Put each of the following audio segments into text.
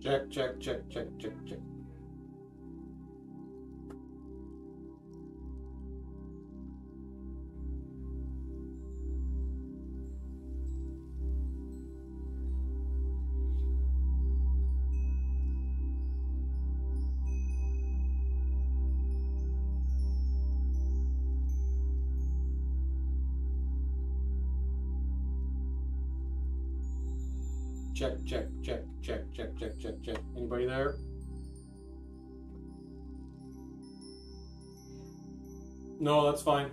Check, check, check, check, check, check. Check, check, check, check, check, check, check, check. Anybody there? No, that's fine.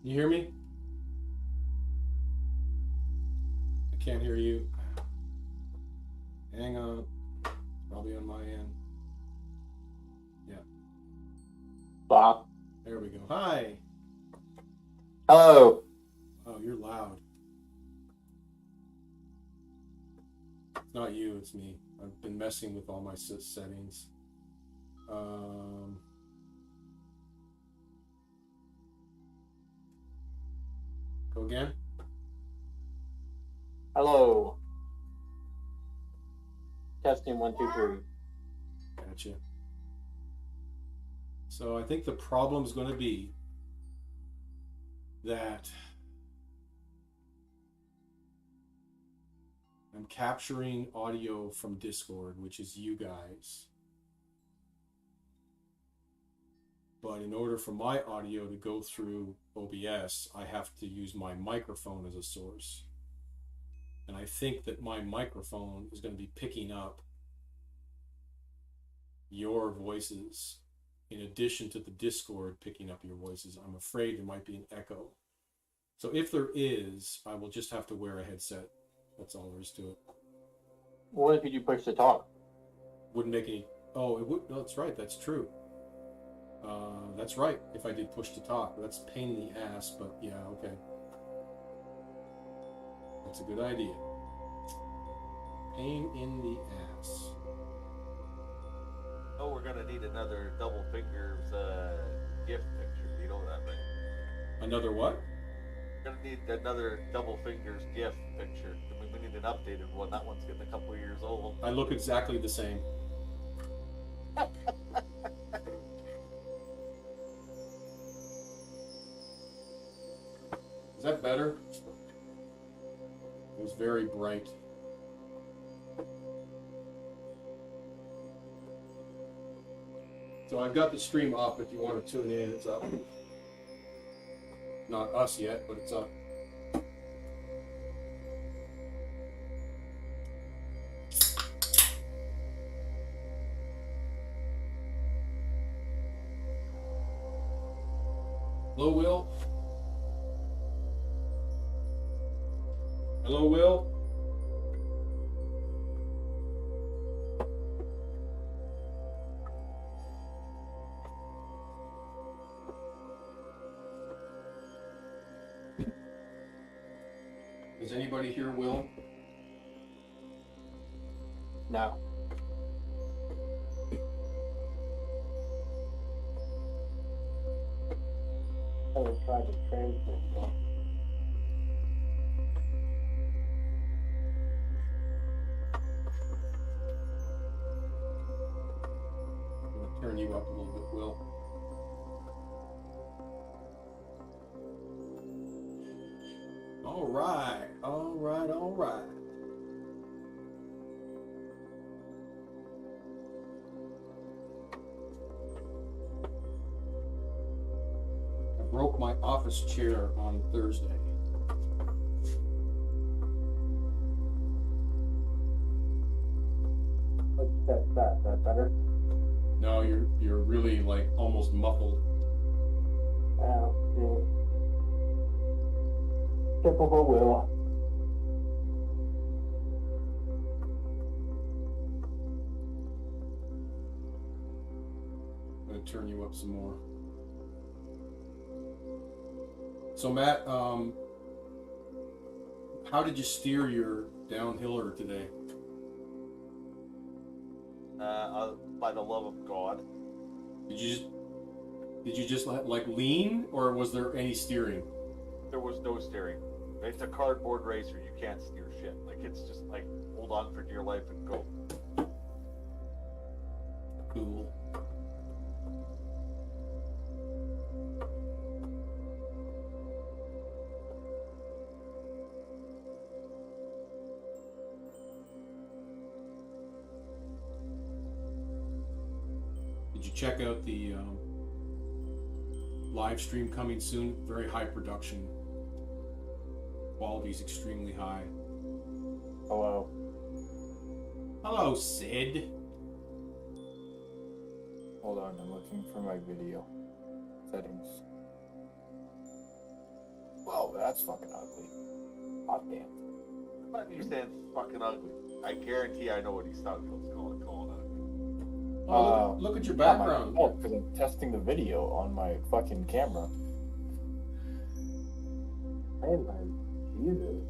You hear me? I can't hear you. Hang on. Probably on my end. Yeah. Bob. There we go. Hi. Hello. Oh, you're loud. It's not you, it's me. I've been messing with all my settings. Go again. Hello. Testing 1, 2, 3. Gotcha. So I think the problem is going to be that I'm capturing audio from Discord, which is you guys. But in order for my audio to go through OBS, I have to use my microphone as a source. And I think that my microphone is going to be picking up your voices in addition to the Discord picking up your voices. I'm afraid there might be an echo. So if there is, I will just have to wear a headset. That's all there is to it. What if you push to talk? Wouldn't make any... Oh, it would... No, that's right. That's true. That's right. If I did push to talk. That's a pain in the ass, but yeah, okay. That's a good idea. Pain in the ass. Oh, we're gonna need another double fingers gift picture. You know that, right? Another what? We're gonna need another double fingers gift picture. We need an updated one. That one's getting a couple of years old. I look exactly the same. Is that better? It was very bright. So I've got the stream up if you want to tune in, it's up. Not us yet, but it's up. Hello, Will. Hello, Will. Does anybody hear Will? No. I was trying to transmit one. you up a little bit, Will. All right, all right, all right. I broke my office chair on Thursday. Let's test that. Is that better? No, you're really like almost muffled. Yeah. Typical Will. I'm gonna turn you up some more. So Matt, how did you steer your downhiller today? By the love of God. Did you just like lean, or was there any steering? There was no steering. It's a cardboard racer. You can't steer shit. Like, it's just like, hold on for dear life and go. Cool. Did you check out the live stream coming soon? Very high production. Quality is extremely high. Hello. Hello, Sid. Hold on, I'm looking for my video settings. Whoa, that's fucking ugly. Hot damn. Why do you say it's fucking ugly? I guarantee I know what he's talking about. It's calling ugly. Oh, look at your background. Oh, because I'm testing the video on my fucking camera. Hey, man. Jesus.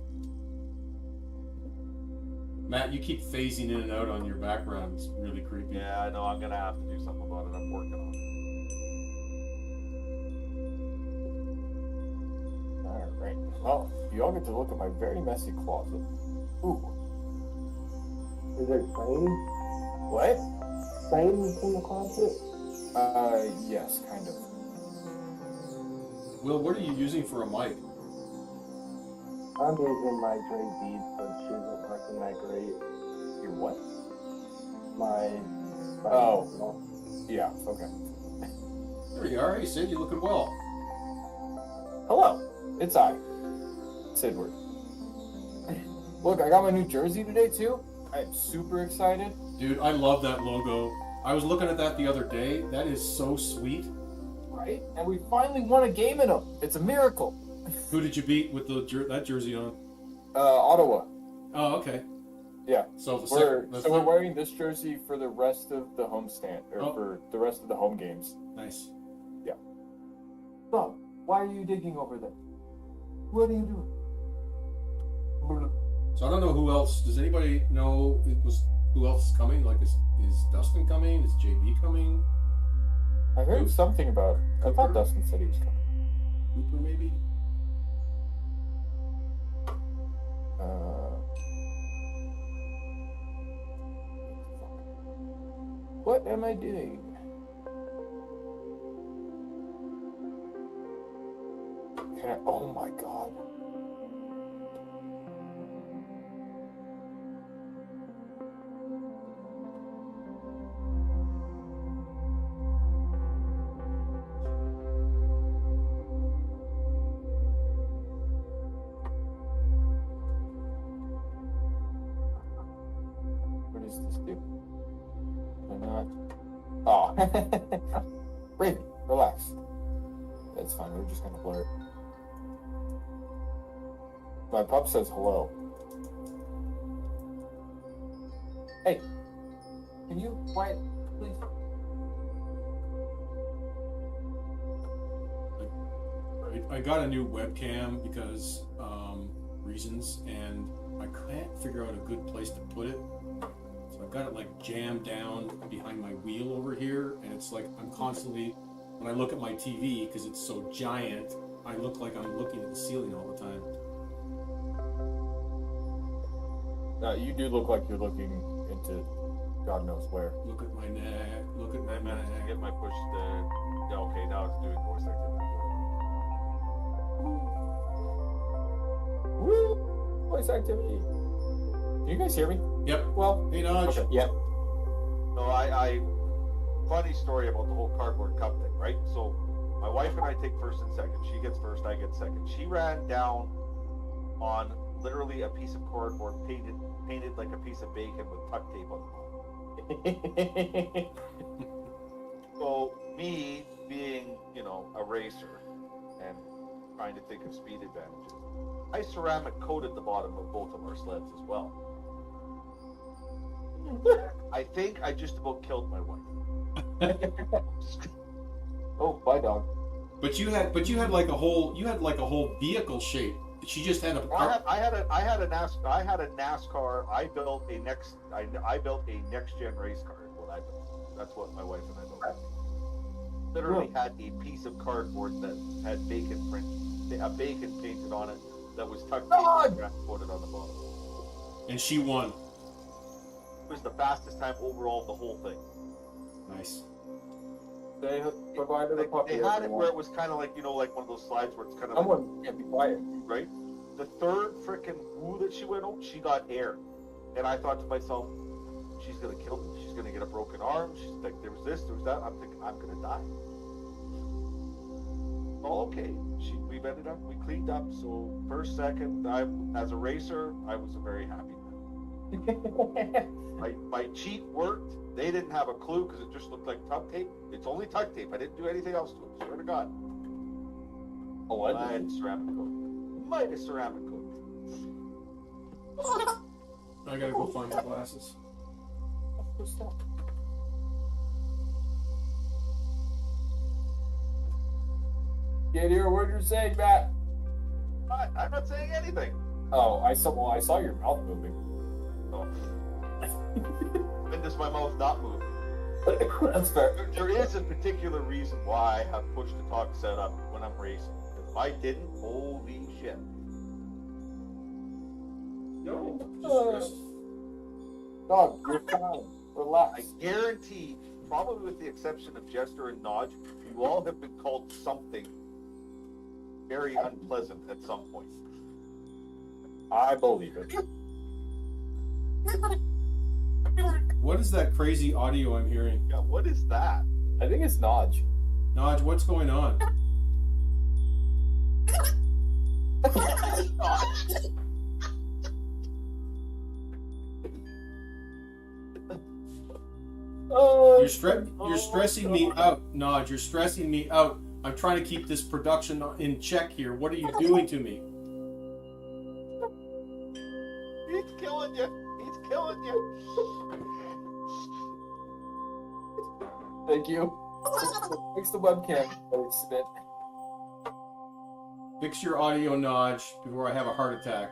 Matt, you keep phasing in and out on your background. It's really creepy. Yeah, I know. I'm gonna have to do something about it. I'm working on it. Alright. Well, you all get to look at my very messy closet. Ooh. Is there trains? What? Trains in the closet? Yes, kind of. Will, what are you using for a mic? I'm using my Dre Beats, but she isn't working that great. Your what? My. Oh. Yeah, okay. There you are. Hey, Sid, you looking well. Hello, it's I, Sidward. Look, I got my new jersey today too. I'm super excited. Dude, I love that logo. I was looking at that the other day. That is so sweet. Right? And we finally won a game in them. It's a miracle. Who did you beat with that jersey on? Ottawa. Oh, okay. Yeah. So We're wearing this jersey for the rest of the homestand, or Oh. for the rest of the home games. Nice. Bob, why are you digging over there? What are you doing? So I don't know who else. Does anybody know who else is coming? Like, is Dustin coming? Is JB coming? I heard Who? something about. I thought Cooper? Dustin said he was coming. Cooper, maybe? What am I doing? Can I? Oh my god. What does this do? Can I not? Oh. Raven, relax. That's fine, we're just gonna blur it. My pup says hello. Hey, can you quiet, please? I got a new webcam because reasons, and I can't figure out a good place to put it. So I've got it like jammed down behind my wheel over here, and it's like I'm constantly, when I look at my TV, because it's so giant, I look like I'm looking at the ceiling all the time. You do look like you're looking into God knows where. Look at my neck. Look at I my managed to neck. get my push to. Yeah, okay, now it's doing voice activity. Woo! Voice activity. Can you guys hear me? Yep. Well, Hey, Nudge. okay. Yeah. No, I funny story about the whole cardboard cup thing, right? So my wife and I take first and second. She gets first, I get second. She ran down on literally a piece of cardboard painted like a piece of bacon with tuck tape on the bottom. So me being, a racer and trying to think of speed advantages, I ceramic coated the bottom of both of our sleds as well. I think I just about killed my wife. Oh, bye, dog. But you had like a whole vehicle shape. She just had a. I had a NASCAR. I built a next gen race car. Is what I built. That's what my wife and I built. Literally had a piece of cardboard that had a bacon painted on it that was tucked and coated on the bottom. And she won. It was the fastest time overall of the whole thing. Nice. They provided a puppy. They had it where it was kind of like like one of those slides where it's kind of Someone can't be quiet. right. The third freaking woo that she went on, she got air, and I thought to myself, she's gonna kill me. She's gonna get a broken arm. She's like, there was this, there was that. I'm thinking, I'm gonna die. Oh, okay. We ended up, we cleaned up. So first, second, as a racer, I was a very happy man. My cheat worked. They didn't have a clue because it just looked like tuck tape. It's only tuck tape. I didn't do anything else to it. Swear to God. Oh, I had ceramic coat. Might have ceramic coat. I gotta go find my glasses. Get here, what you're saying, Matt? I'm not saying anything. Oh, I saw your mouth moving. Oh. When does my mouth not move? That's fair. There is a particular reason why I have push to talk set up when I'm racing. If I didn't, holy shit. No. Dog, you're fine. Relax. I guarantee, probably with the exception of Jester and Nodge, you all have been called something very unpleasant at some point. I believe it. What is that crazy audio I'm hearing? Yeah, what is that? I think it's Nodge. Nodge, what's going on? You're stressing me out, Nodge. You're stressing me out. I'm trying to keep this production in check here. What are you doing to me? He's killing you. He's killing you. Thank you. Fix the webcam. Submit. Fix your audio, Nodge, before I have a heart attack.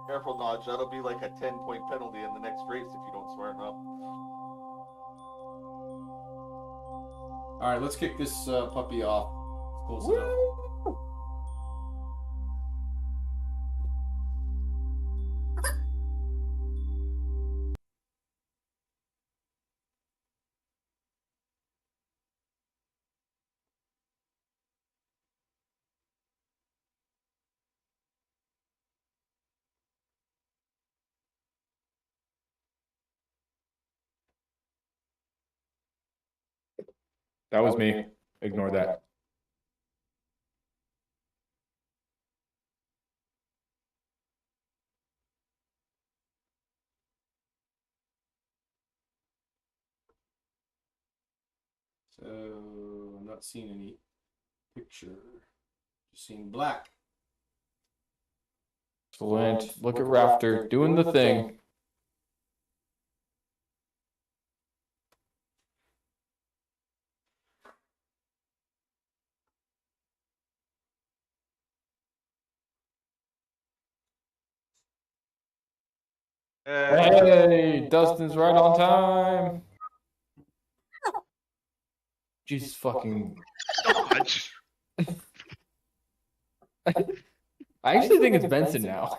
Careful, Nodge. That'll be like a 10-point penalty in the next race if you don't smarten up. All right, let's kick this puppy off. Close it up. That was me. Ignore that. So I'm not seeing any picture. Just seeing black. Excellent. Look at Rafter doing the thing. Hey, Dustin's right on time. Jesus fucking. I actually think it's Benson now.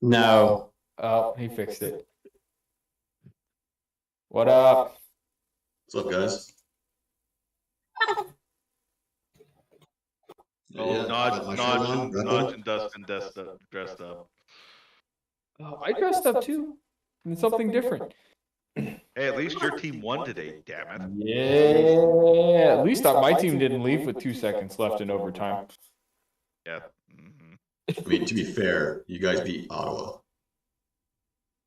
No. Oh, he fixed it. What up? What's up, guys? Oh, got my shirt on, got Nodge that. and Dustin dressed up. Oh, I dressed up too. It's something different. Hey, at least your team won today, damn it. Yeah. At least my team didn't leave with 2 seconds left in overtime. Yeah. I mean, to be fair, you guys beat Ottawa.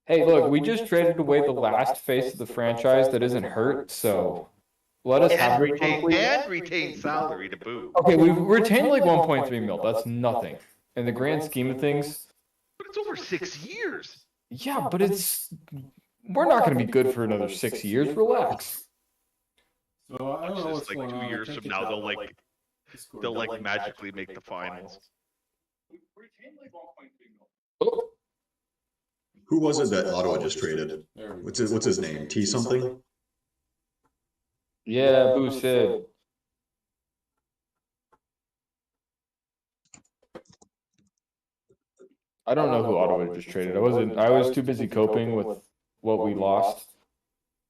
Hey, look, we just traded away the last face of the franchise that isn't hurt, so let us have And retain salary to boot. Okay, we've retained like 1.3 mil. That's nothing. In the grand scheme of things. But it's over 6 years. Yeah, but we're not going to be good for another 6 years. Relax. So I don't know what's Just like going 2 on. I years think from it's now, scored they'll double. like magically make the finals. Oh, Who was it that Ottawa just traded? There we go. What's his name? T something? yeah, Boo said. I don't know who Ottawa just traded. I was too busy coping with what we lost.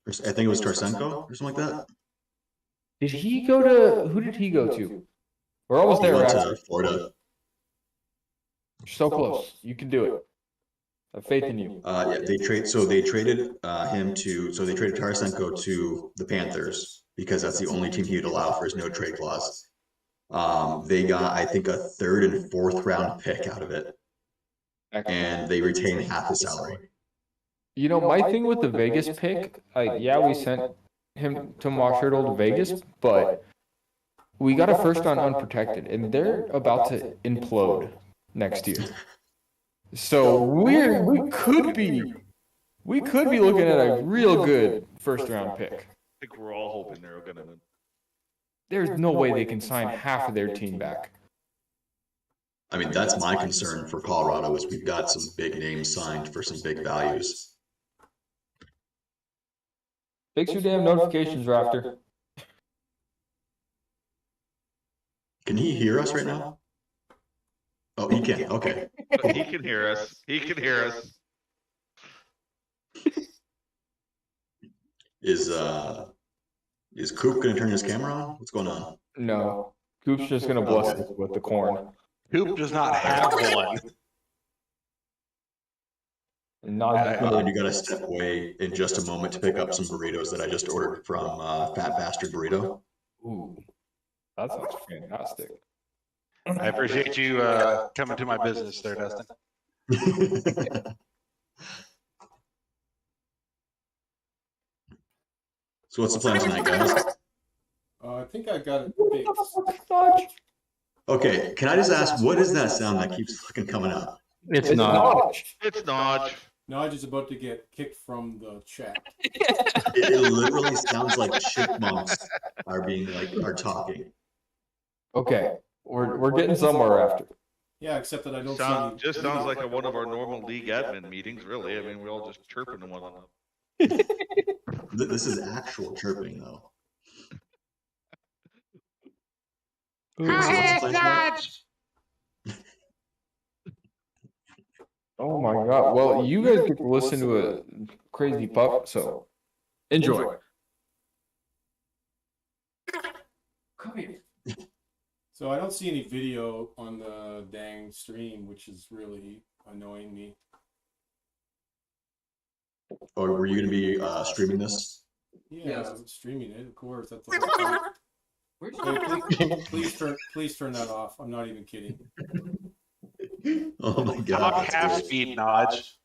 I think it was Tarsenko or something like that. Did he go to? Who did he go to? We're almost He there, went Raptor. to Florida. You're so close. You can do it. I have faith in you. Yeah, they traded him to. So they traded Tarasenko to the Panthers because that's the only team he would allow for his no trade clause. They got, I think, a 3rd and 4th round pick out of it, and they retained half the salary. You know, my thing with the Vegas pick, we sent him to Montreal to Vegas, but we got a first round unprotected, and they're about to implode next year. So we could be looking at a real good first round pick. I think we're all hoping they're gonna. There's no way they can sign half of their team back. I mean, that's my concern for Colorado is we've got some big names signed for some big values. Fix your damn notifications, Raptor. Can he hear us right now? Oh, he can. Okay. He can hear us. He can hear us. Is Coop gonna turn his camera on? What's going on? No. Coop's just gonna bless us with the corn. Coop does not have one. Not You gotta step away in just a moment to pick up some burritos that I just ordered from Fat Bastard Burrito. Ooh, that sounds fantastic. I appreciate you coming to my business there, Dustin. So what's the plan tonight, guys? I think I got it fixed. Okay, can I just ask, what is that sound that keeps fucking coming up? It's not. It's Nodge. Nodge is about to get kicked from the chat. It literally sounds like chipmunks are talking. Okay, we're getting somewhere after. Yeah, except that I don't see any. Just sounds like one of our normal league admin meetings, really. I mean, we're all just chirping to one another. This is actual chirping, though. Oh my god. Well, you guys get to listen to a crazy pup, so enjoy. Come here. So I don't see any video on the dang stream, which is really annoying me. Or were you going to be streaming this? Yeah, I'm streaming it, of course. That's the whole point. Hey, please turn that off. I'm not even kidding. Oh my How god. about half speed, Nodge?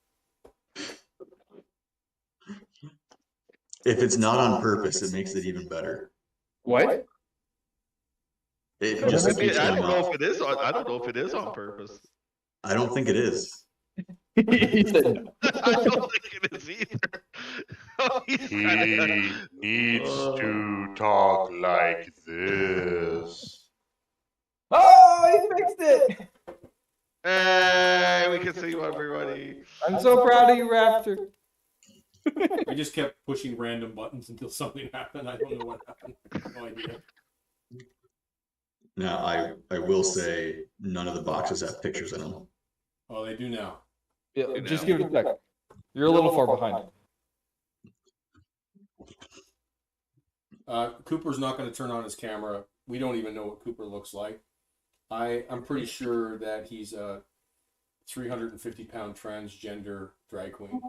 If it's not on purpose, it makes it even better. What? It just keeps I going don't know off. if it is. I don't know if it is on purpose. I don't think it is. He said no. I don't think it is either. He needs to talk like this. Oh, he fixed it! Hey, we can see you, everybody. I'm so proud of you, Raptor. I just kept pushing random buttons until something happened. I don't know what happened. I have no idea. Now, I will say none of the boxes have pictures in them. Oh, they do now. Yeah, You just know. give it a sec. You're a little far behind. Cooper's not going to turn on his camera. We don't even know what Cooper looks like. I'm pretty sure that he's a 350-pound transgender drag queen.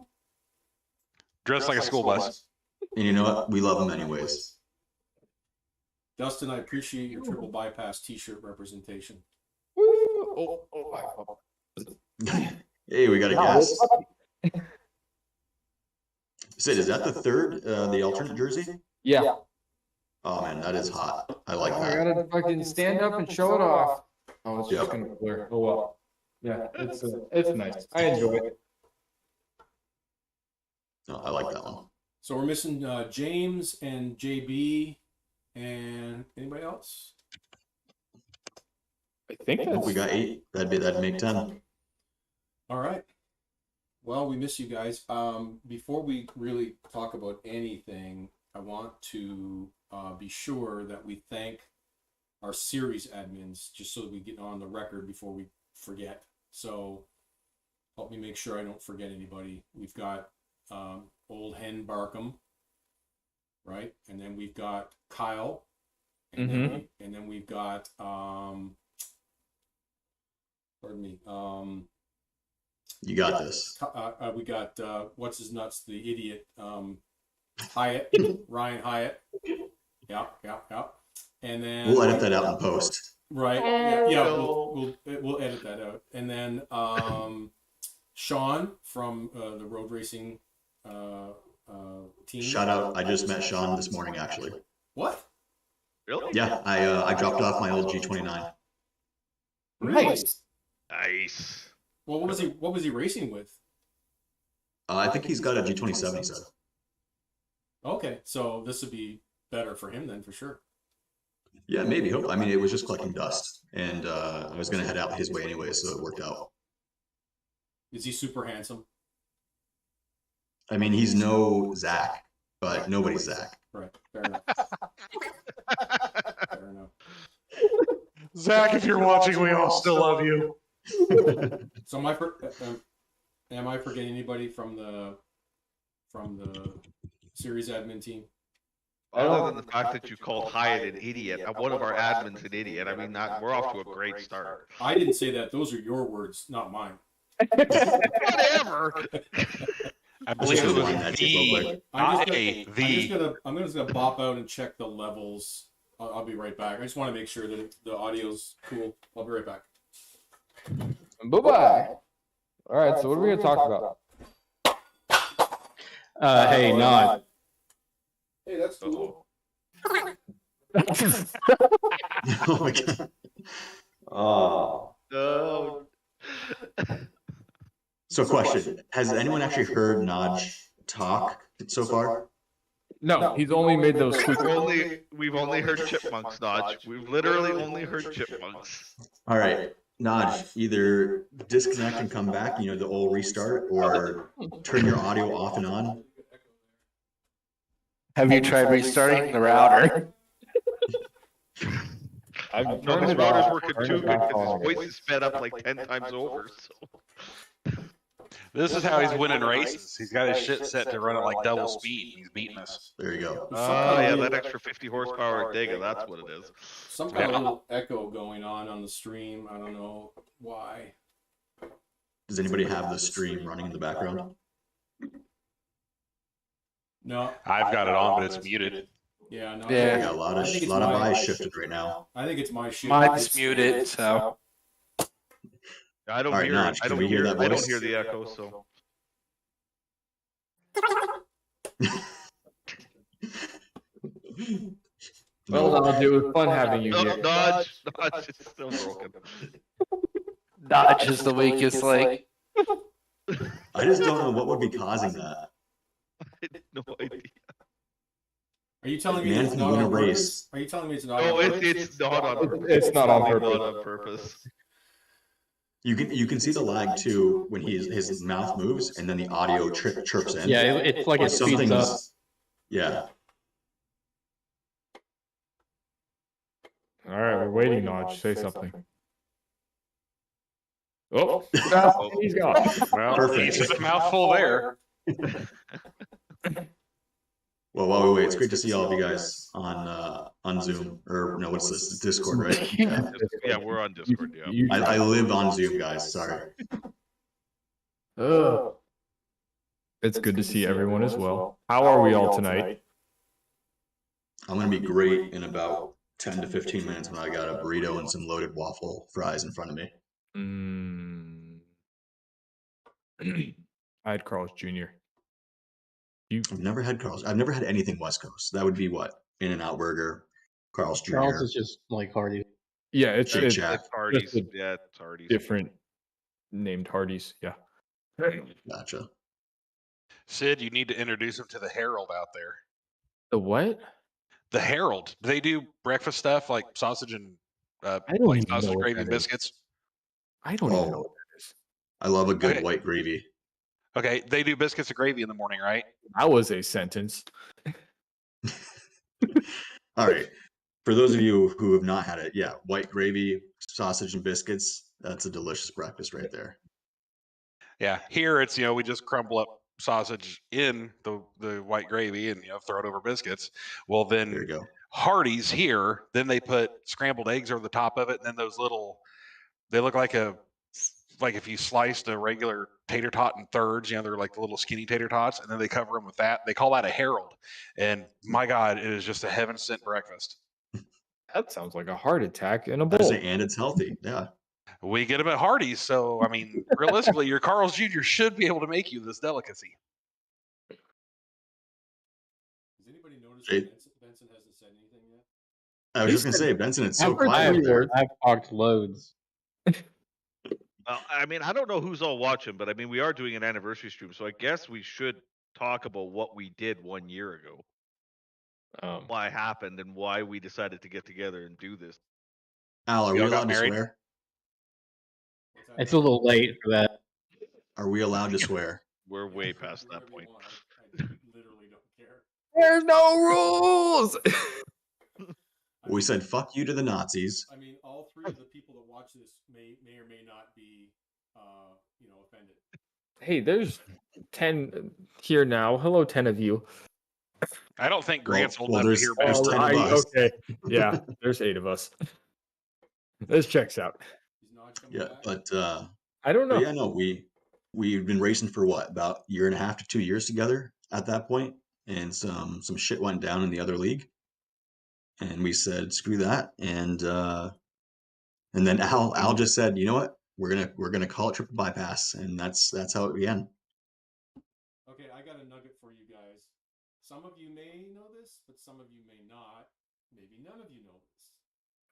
Dressed like a school bus. And you know what? We love him anyways. Dustin, I appreciate your triple bypass T-shirt representation. Hey, we got a guest. Sid, is that the third, the alternate jersey? Yeah. Oh man, that is hot. I like I that. gotta fucking stand up and show it off. Oh, it's just Yep. gonna blur. Oh well. Yeah, it's nice. I enjoy it. No, I like that one. So we're missing James and JB and anybody else? I think that's We got 8. That'd make 10. All right. Well, we miss you guys. Before we really talk about anything, I want to be sure that we thank our series admins, just so that we get on the record before we forget. So help me make sure I don't forget anybody. We've got Old Hen Barkham, right? And then we've got Kyle. And, then we've got pardon me. You got this. We got what's his nuts, the idiot, Hyatt, Ryan Hyatt. Yeah. And then We'll edit that out in post. right. Yeah, we'll edit that out. And then Sean from the road racing team. Shout out! I just met Sean this morning, actually. What? Really? Yeah, I dropped off my old G29. Nice. Nice. Well, what was he racing with? I think he's got a G27. He said. Okay, so this would be better for him then, for sure. Yeah, maybe. I mean, it was just collecting dust, and I was gonna head out his way anyway, so it worked out. Is he super handsome? I mean, he's no Zach, but nobody's Zach. Right. Fair enough. Fair enough. Zach, if you're watching, we all still love you. So am I forgetting anybody from the series admin team? Other than the fact that you called Hyatt an idiot, one of our admins an idiot. I mean, we're off to a great start. I didn't say that. Those are your words, not mine. Whatever. I believe it was That's real quick. I'm the. just gonna bop out and check the levels. I'll be right back. I just want to make sure that the audio's cool. I'll be right back. bye-bye. All right, so what are we gonna talk about? Hey, Nod. Hey, that's cool. Oh my god. Oh. No. So, question: has anyone actually heard Naj talk so far? No, he's only made those squeaks. We've only heard chipmunks, Dodge. We've literally only heard chipmunks. All right, Naj, either disconnect and come back, the old restart, or turn your audio off and on. Have you tried restarting the router? I've No, turned this it router's off, working turned too it good back because on his again. voice is sped up like 10 times over. So. This is how he's winning races. He's got his shit set to run at like double speed. He's beating us. There you go. Oh, yeah, that extra 50 horsepower at Dega, that's what it is. Some kind of little echo going on the stream. I don't know why. Does anybody have the stream running in the background? No. I've got it on, but it's muted. Yeah. No. Yeah. I got a lot I think it's of my- eyes shifted right now. I think it's my shit. Mine's muted, so. I don't All right, hear Notch, it. I can don't we hear hear that I don't voice? hear the echo, so. Well, Dodge, it was fun having you No, here. Dodge is still broken. Dodge is the weakest link. I just don't know what would be causing that. No idea. Are you telling me Man it's can not win a on race. purpose? Are you telling me it's not No, on purpose? it's not on purpose. It's not on Definitely purpose. not on purpose. You can see the lag too when his mouth moves and then the audio chirps in. Yeah, it's like it speeds Something's up. yeah. All right, we're waiting, Notch. Say something. Oh, he's gone. Well, Perfect. he said a mouthful there. Well, while we wait, it's great to see all of you guys on Zoom, or no, what's this? Discord, right? Yeah, we're on Discord. Yeah. I live on Zoom, guys. Sorry. It's good to see everyone as well. How are we all tonight? I'm gonna be great in about 10 to 15 minutes when I got a burrito and some loaded waffle fries in front of me. I had Carl's Jr. I've never had Carl's. I've never had anything West Coast. That would be what? In-N-Out Burger, Carl's Jr. Charles is just like Hardy. Yeah, it's Shake Shack. It's Hardee's. just a Yeah, it's Hardee's. different named Hardee's. Yeah. Gotcha. Sid, you need to introduce him to the Herald out there. The what? The Herald. They do breakfast stuff like sausage and I don't like even know sausage what gravy that and is. biscuits. I don't even know Oh, what that is. I love a good Okay. white gravy. Okay, they do biscuits and gravy in the morning, right? That was a sentence. All right. For those of you who have not had it, yeah, white gravy, sausage and biscuits. That's a delicious breakfast right there. Yeah. Here it's, we just crumble up sausage in the white gravy and throw it over biscuits. Well, There you then go. Hardee's here, then they put scrambled eggs over the top of it, and then those little, they look like if you sliced a regular tater tot in thirds, they're like the little skinny tater tots, and then they cover them with that. They call that a Herald. And my God, it is just a heaven sent breakfast. That sounds like a heart attack in a I bowl. say, and it's healthy. Yeah. We get them at Hardee's. So, I mean, realistically, your Carl's Jr. should be able to make you this delicacy. Has anybody noticed Hey. that Benson hasn't said anything yet? I was just gonna say, Benson, it's so I've heard quiet three out there. words. I've talked loads. Well, I mean, I don't know who's all watching, but I mean, we are doing an anniversary stream, so I guess we should talk about what we did 1 year ago, why it happened, and why we decided to get together and do this. Al, are we Y'all got allowed to married? swear? What's that? It's a little late for that. Are we allowed to swear? We're way Yeah, past that whatever you point. want. I literally don't care. There's no rules. I We mean, said fuck you to the Nazis. I mean, all three of the people that watch this may or may not be, offended. Hey, there's 10 here now. Hello, 10 of you. I don't think Grant's old well, enough to hear there's back. 10 of us. Okay. Yeah, there's 8 of us. This checks out. He's not coming Yeah, back. but I don't know. yeah, no, we've been racing for what, about a year and a half to 2 years together at that point, and some shit went down in the other league, and we said screw that, and then Al just said, you know what, we're gonna call it triple bypass, and that's how it began. Okay, I got a nugget for you guys. Some of you may know this, but some of you may not. Maybe none of you know this.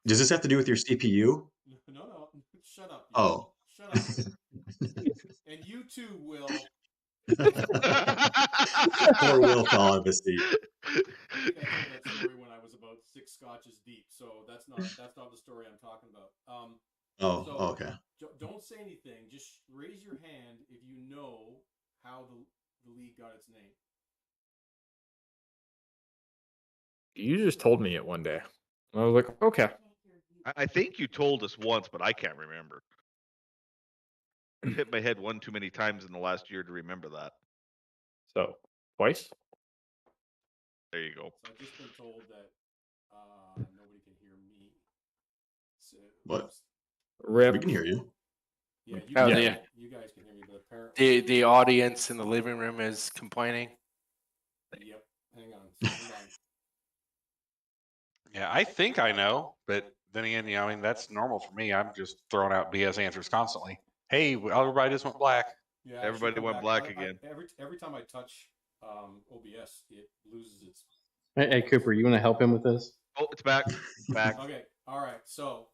Does this have to do with your CPU? No, shut up. You. Oh. Shut up. And you too, Will. Poor Will fell out of his seat. I think I told that story when I was about 6 scotches deep, so that's not the story I'm talking about. Oh, So- okay. Don't say anything. Just raise your hand if you know how the league got its name. You just told me it one day. I was like, okay. I think you told us once, but I can't remember. I hit my head one too many times in the last year to remember that. So, twice? There you go. So I've just been told that nobody can hear me. So, What? Rip. We can hear you. Yeah, you, Oh, guys, yeah. you guys can hear me, but apparently. The audience in the living room is complaining. Yep. Hang on. Stand by. Yeah, I think I know, but then again, I mean, that's normal for me. I'm just throwing out BS answers constantly. Hey, everybody just went black. Yeah, I should Everybody come went back. black again. Every time I touch OBS, it loses its. Hey, Cooper, you want to help him with this? Oh, it's back. Back. Okay. All right. So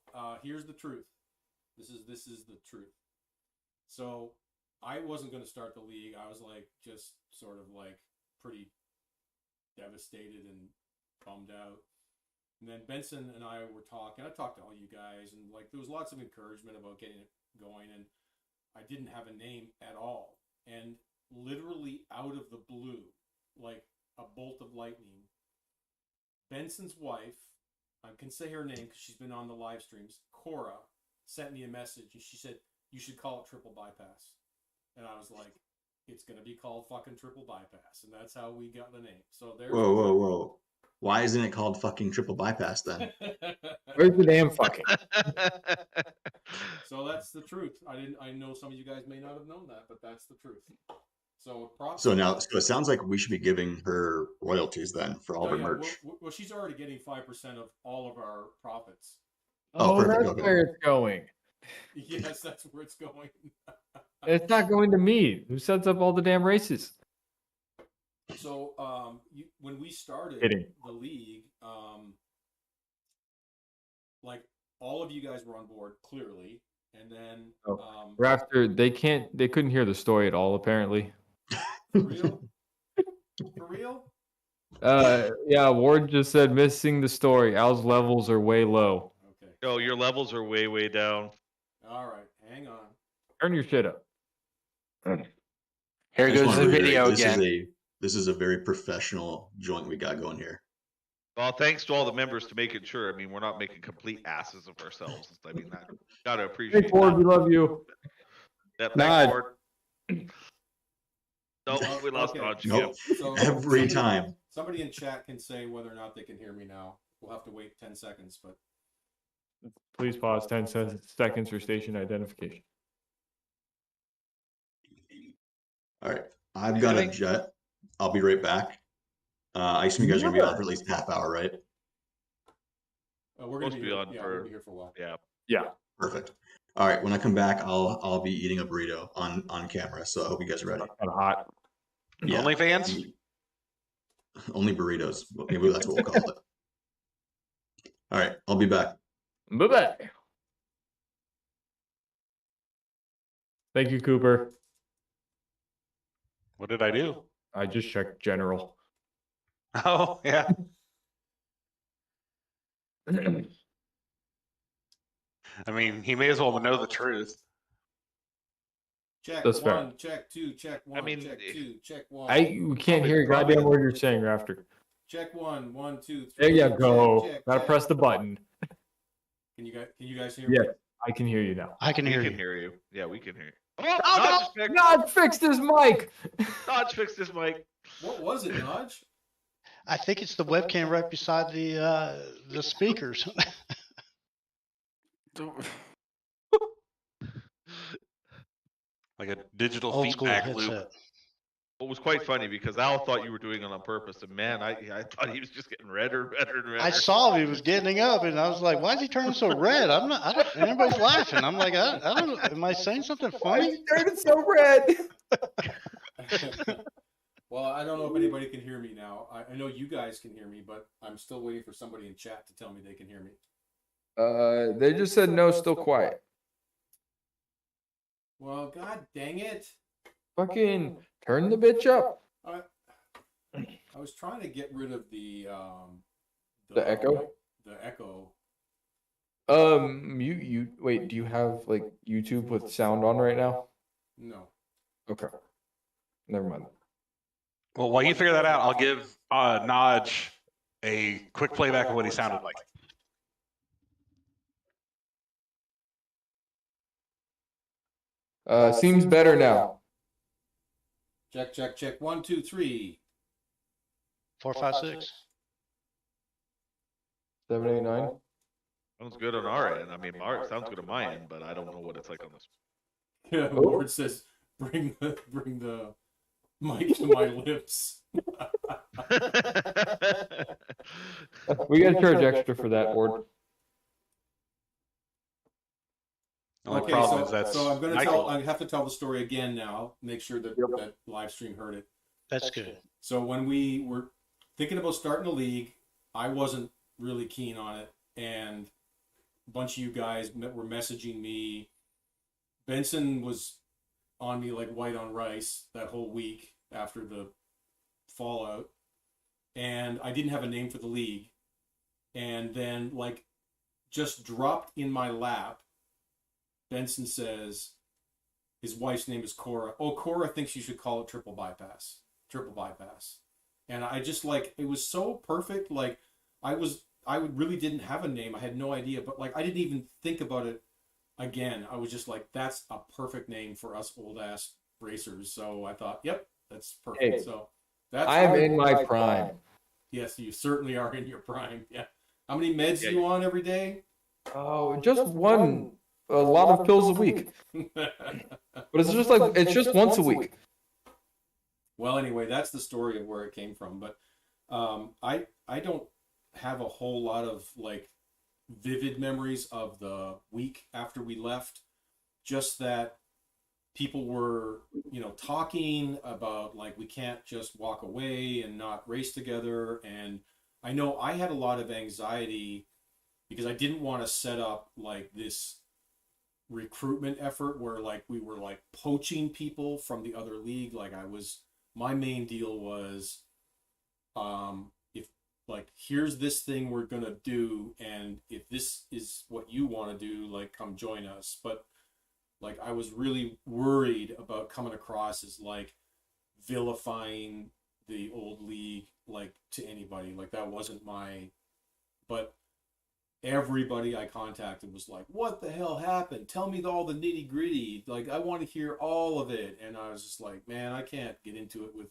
here's the truth. This is the truth. So I wasn't going to start the league. I was like just sort of like pretty devastated and bummed out. And then Benson and I were talking. I talked to all you guys, and like there was lots of encouragement about getting it going. And I didn't have a name at all. And literally out of the blue, like a bolt of lightning, Benson's wife, I can say her name because she's been on the live streams, Cora, sent me a message, and she said, you should call it triple bypass. And I was like, it's going to be called fucking triple bypass. And that's how we got the name. So there's. Whoa. Why isn't it called fucking triple bypass then? Where's the damn fucking? So that's the truth. I know some of you guys may not have known that, but that's the truth. So it sounds like we should be giving her royalties then for all of her merch. Well, she's already getting 5% of all of our profits. Perfect. That's where it's going. Yes, that's where it's going. It's not going to me. Who sets up all the damn races? So, when we started the league, like all of you guys were on board clearly, and then Rafter, they couldn't hear the story at all apparently. For real? For real? Yeah, Ward just said missing the story. Al's levels are way low. Okay. Oh, your levels are way, way down. All right, hang on. Turn your shit up. Here goes the video again. This is a very professional joint we got going here. Well, thanks to all the members to making sure. I mean, we're not making complete asses of ourselves. I mean, that gotta appreciate. Hey, Ward, we love you. Yeah, thanks, Ward. No, we lost Nudge. Nope. So every time. Somebody in chat can say whether or not they can hear me now. We'll have to wait 10 seconds, but please pause 10 seconds for station identification. All right, I've got a jet. I'll be right back. I assume you guys are gonna be on for at least a half hour, right? We're gonna be on we'll be here for a while. Yeah. Perfect. All right, when I come back, I'll be eating a burrito on camera. So I hope you guys are ready. Kind of hot. Yeah. Only fans? Only burritos. Maybe that's what we'll call it. All right, I'll be back. Bye-bye. Thank you, Cooper. What did I do? I just checked general. Oh, yeah. I mean, he may as well know the truth. Check That's one, fair. check two, check one, check two, check one. We can't hear a goddamn word you're saying, Rafter. Check one, 1, 2, 3. There you go. Check, Gotta press the button. Can you guys hear me? Yes, I can hear you now. I can hear We you. can hear you. Yeah, we can hear you. Nod fixed his mic. Nodge fixed his mic. What was it, Nudge? I think it's the webcam right beside the speakers. Like a digital Old school feedback loop. headset. It was quite funny because Al thought you were doing it on purpose, and man, I thought he was just getting redder and redder and redder. I saw him; he was getting up, and I was like, "Why is he turning so red?" I'm not. And everybody's laughing. I'm like, I don't know. Am I saying something funny? Turning so red. Well, I don't know if anybody can hear me now. I know you guys can hear me, but I'm still waiting for somebody in chat to tell me they can hear me. They just said no, still quiet. Well, god dang it. Fucking turn the bitch up. I was trying to get rid of the echo? The echo. You wait, do you have like YouTube with sound on right now? No. Okay. Never mind. Well, while you figure that out, I'll give Nodge a quick playback of what he sounded like. Seems better now. Check, check, check. 1, 2, 3. 4, 5, 6. 7, 8, 9. Sounds good on our end. I mean, sounds good on my end, but I don't know what it's like on this. Yeah, Lord says, bring the mic to my lips. We gotta charge extra for that, Ward. Okay, so I'm gonna I have to tell the story again now. Make sure that that live stream heard it. That's good. So when we were thinking about starting a league, I wasn't really keen on it, and a bunch of you guys were messaging me. Benson was on me like white on rice that whole week after the fallout, and I didn't have a name for the league, and then like just dropped in my lap. Benson says his wife's name is Cora. Oh, Cora thinks you should call it triple bypass. Triple bypass. And I just like, it was so perfect. Like really didn't have a name. I had no idea, but like, I didn't even think about it again, I was just like, that's a perfect name for us old ass racers. So I thought, yep, that's perfect. Hey, So that's I'm in my prime. Yes, you certainly are in your prime. Yeah. How many meds do you on every day? Oh, just one. A lot of pills a week. But it's just like it's just once a week. Well, anyway, that's the story of where it came from. But I don't have a whole lot of like vivid memories of the week after we left. Just that people were, talking about like we can't just walk away and not race together. And I know I had a lot of anxiety because I didn't want to set up like this recruitment effort where like we were like poaching people from the other league. Like my main deal was, if like, here's this thing we're going to do. And if this is what you want to do, like come join us. But like, I was really worried about coming across as like vilifying the old league, like to anybody. Like that wasn't but everybody I contacted was like, what the hell happened? Tell me all the nitty gritty. Like, I want to hear all of it. And I was just like, man, I can't get into it with,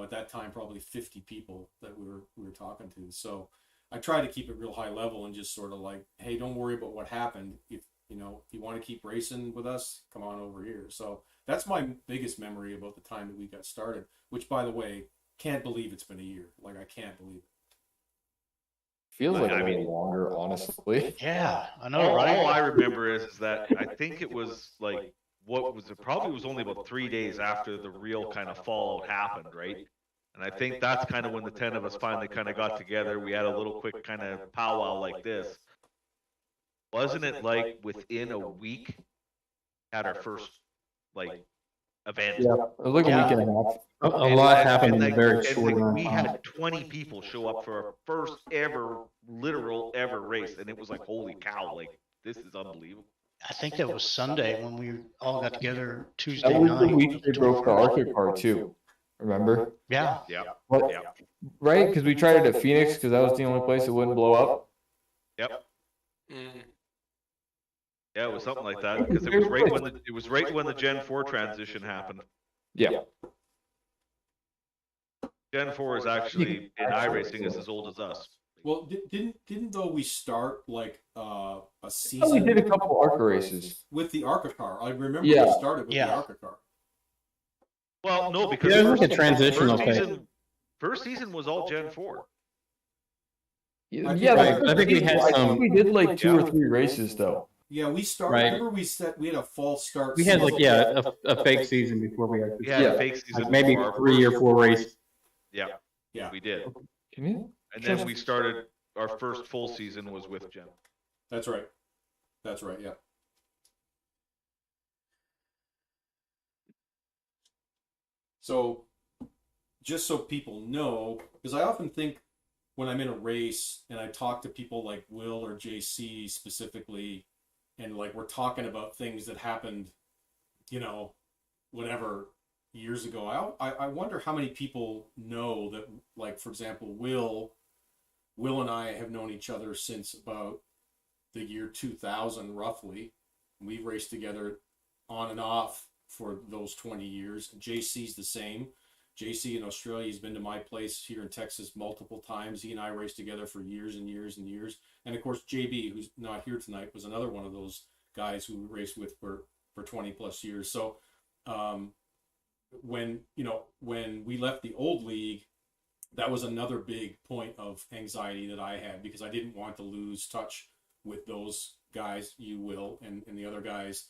at that time, probably 50 people that we were talking to. So I try to keep it real high level and just sort of like, hey, don't worry about what happened. If you want to keep racing with us, come on over here. So that's my biggest memory about the time that we got started, which, by the way, can't believe it's been a year. Like, I can't believe it. Feels like a little longer, honestly. Yeah, I know, All right? I remember is that I think it was like, what was it? Probably was only about 3 days after the real kind of fallout happened, right? And I think that's kind of when the 10 of us finally kind of got together. We had a little quick kind of powwow like this. Wasn't it like within a week had our first like event? Yeah, it was like a week and a half. A lot happened in a very short amount of We time. had 20 people show up for our first ever literal ever race, and it was like, holy cow, like this is unbelievable. I think that was Sunday when we all got together Tuesday That was the night. week they broke the Arctic part too. Remember? Yeah. What? Yeah. Right? Because we tried it at Phoenix because that was the only place it wouldn't blow up. Yep. Yeah, it was something like that because it was right when the Gen 4 transition happened. Yeah. Gen 4 is actually in iRacing is as old as us. Well, didn't though we start like a Oh, season? we did a couple ARCA races. With the ARCA car. I remember we started with the ARCA car. Well, no, because Yeah, there's like a transitional phase. First season was all Gen 4. Yeah, Right, I think we had some. we did like 2 or 3 races though. Yeah, we started. Right. Remember, we had a false start. We had like season. a fake season before we actually. We had a fake season. Like maybe before our 3 or first 4 races. Yeah, we did. Can you? And then we started our first full season was with Gen. That's right. Yeah. So, just so people know, because I often think when I'm in a race and I talk to people like Will or JC specifically, and like we're talking about things that happened, whatever years ago, I wonder how many people know that, like, for example, Will and I have known each other since about the year 2000, roughly. We've raced together on and off for those 20 years. JC's the same. JC in Australia, he's been to my place here in Texas multiple times. He and I raced together for years and years and years. And of course, JB, who's not here tonight, was another one of those guys who we raced with for 20 plus years. So when we left the old league, that was another big point of anxiety that I had because I didn't want to lose touch with those guys, you Will, and the other guys,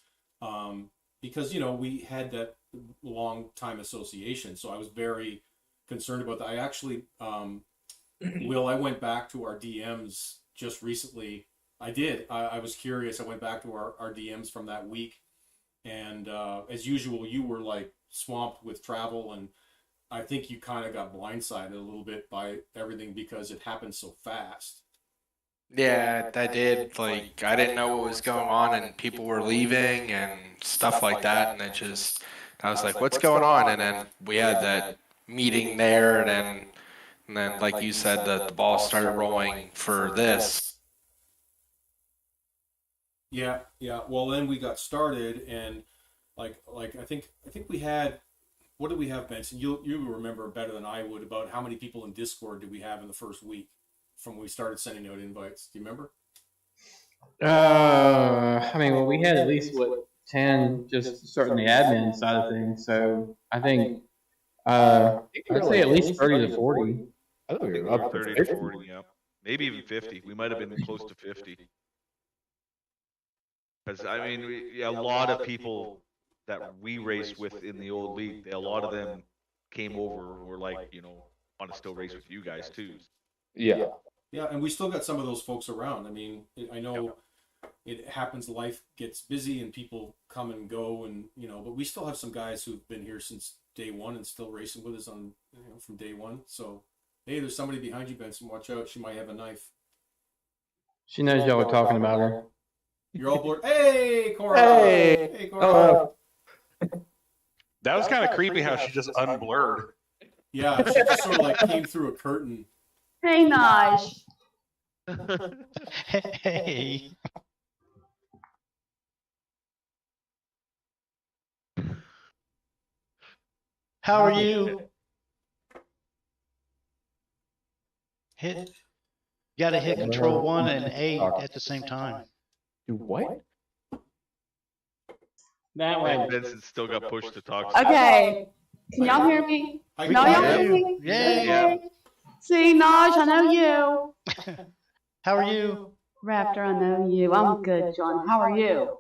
because we had that long time association. So I was very concerned about that. I actually, Will, I went back to our DMs just recently. I did. I was curious. I went back to our DMs from that week, and as usual, you were like swamped with travel, and I think you kind of got blindsided a little bit by everything because it happened so fast. Yeah, I did. Like, I didn't know what was going on, and people were leaving and stuff like that. And I was like, what's going on? And then we had that meeting there, and then like you said, the ball started rolling for this. Yeah. Well, then we got started, and like I think we had. What did we have, Benson? You remember better than I would about how many people in Discord did we have in the first week from when we started sending out invites? Do you remember? I mean, well, we had at least 10 just starting the admin side of things. So I think I'd say at least 30 to 40. I thought we were up 30 to 40, yeah. Maybe even 50. We might have been close to 50. Because, I mean, a lot of people that we raced with in the old league, a lot of them came over and were like, want to still race with you guys too. Yeah. Yeah, and we still got some of those folks around. I mean, I know it happens, life gets busy and people come and go, and but we still have some guys who've been here since day one and still racing with us on from day one. So hey, there's somebody behind you, Benson. Watch out, she might have a knife. She knows y'all were talking about her. You're all blurred. Hey, Cora. Hey, Cora. That was kind of creepy how she just unblurred. Yeah, she just sort of like came through a curtain. Hey, Naj. Hey. How are you? You gotta hit Control 1 and A at the same time. Do what? That way. Vincent still got pushed to talk. Okay. Can y'all hear me? No, y'all hear me? Yeah. See, Naj, I know you. How are you? Raptor, I know you. I'm good, John. How are you?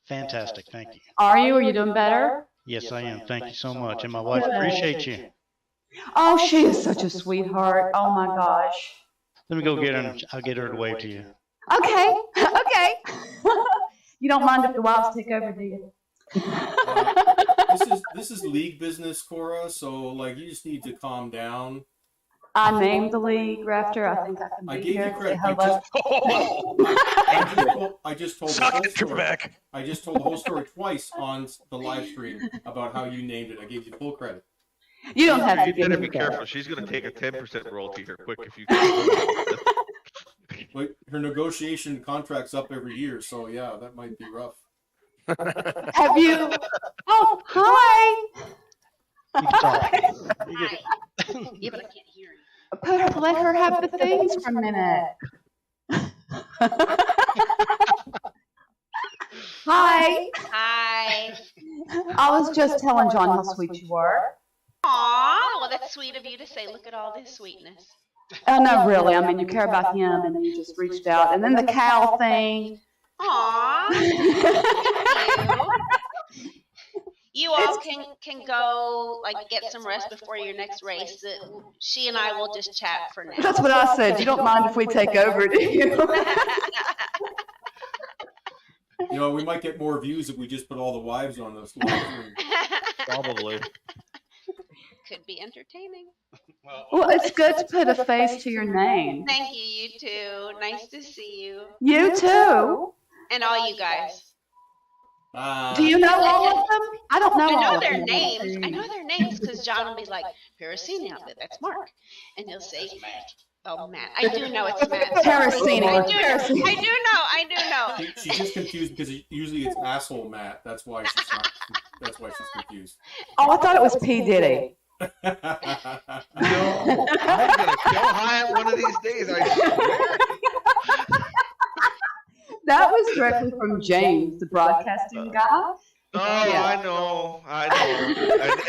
Fantastic, thank you. Are you? Are you doing better? Yes, I am. Thank you so much. And my wife appreciates you. Oh, she is such a sweetheart. Oh my gosh. Let me go get her and I'll get her to wave to you. Okay. Okay. You don't mind if the wives take over, do you? This is league business, Cora. So like you just need to calm down. I named the league, Raptor. I think I can be here. Credit. I just told Suck it, Trebek. I just told the whole story twice on the live stream about how you named it. I gave you full credit. You don't have to. You better be careful. She's going to take a 10% royalty here quick if you can. Wait, her negotiation contract's up every year, so yeah, that might be rough. Have you? Oh, hi. You can talk. Hi. Yeah, but I can't hear you. Let her have the things for a minute. Hi. Hi. I was just telling John how sweet you were. Aw, well, that's sweet of you to say. Look at all this sweetness. Oh, no, really. I mean, you care about him, and then you just reached out. And then the cow thing. Aw. You all can go, like, get some rest before your next race. She and I will just chat for now. That's what I said. You don't mind if we take over, do you? We might get more views if we just put all the wives on this live stream. Probably. Could be entertaining. Well, it's good to put a face to your name. Thank you, you too. Nice to see you. You too. And all you guys. Do you know all of them? I don't know. I know all their of them. names. I know their names because John will be like, Parasini, that's Mark. And he'll say, oh, Matt. I do know it's Matt. Parasini. I do know. She's just confused because usually it's asshole Matt. That's why she's not. That's why she's confused. Oh, I thought it was P. Diddy. No, I'm gonna kill Hyatt one of these days. I swear. That was directly from James, the broadcasting guy. Oh, Yeah. I know.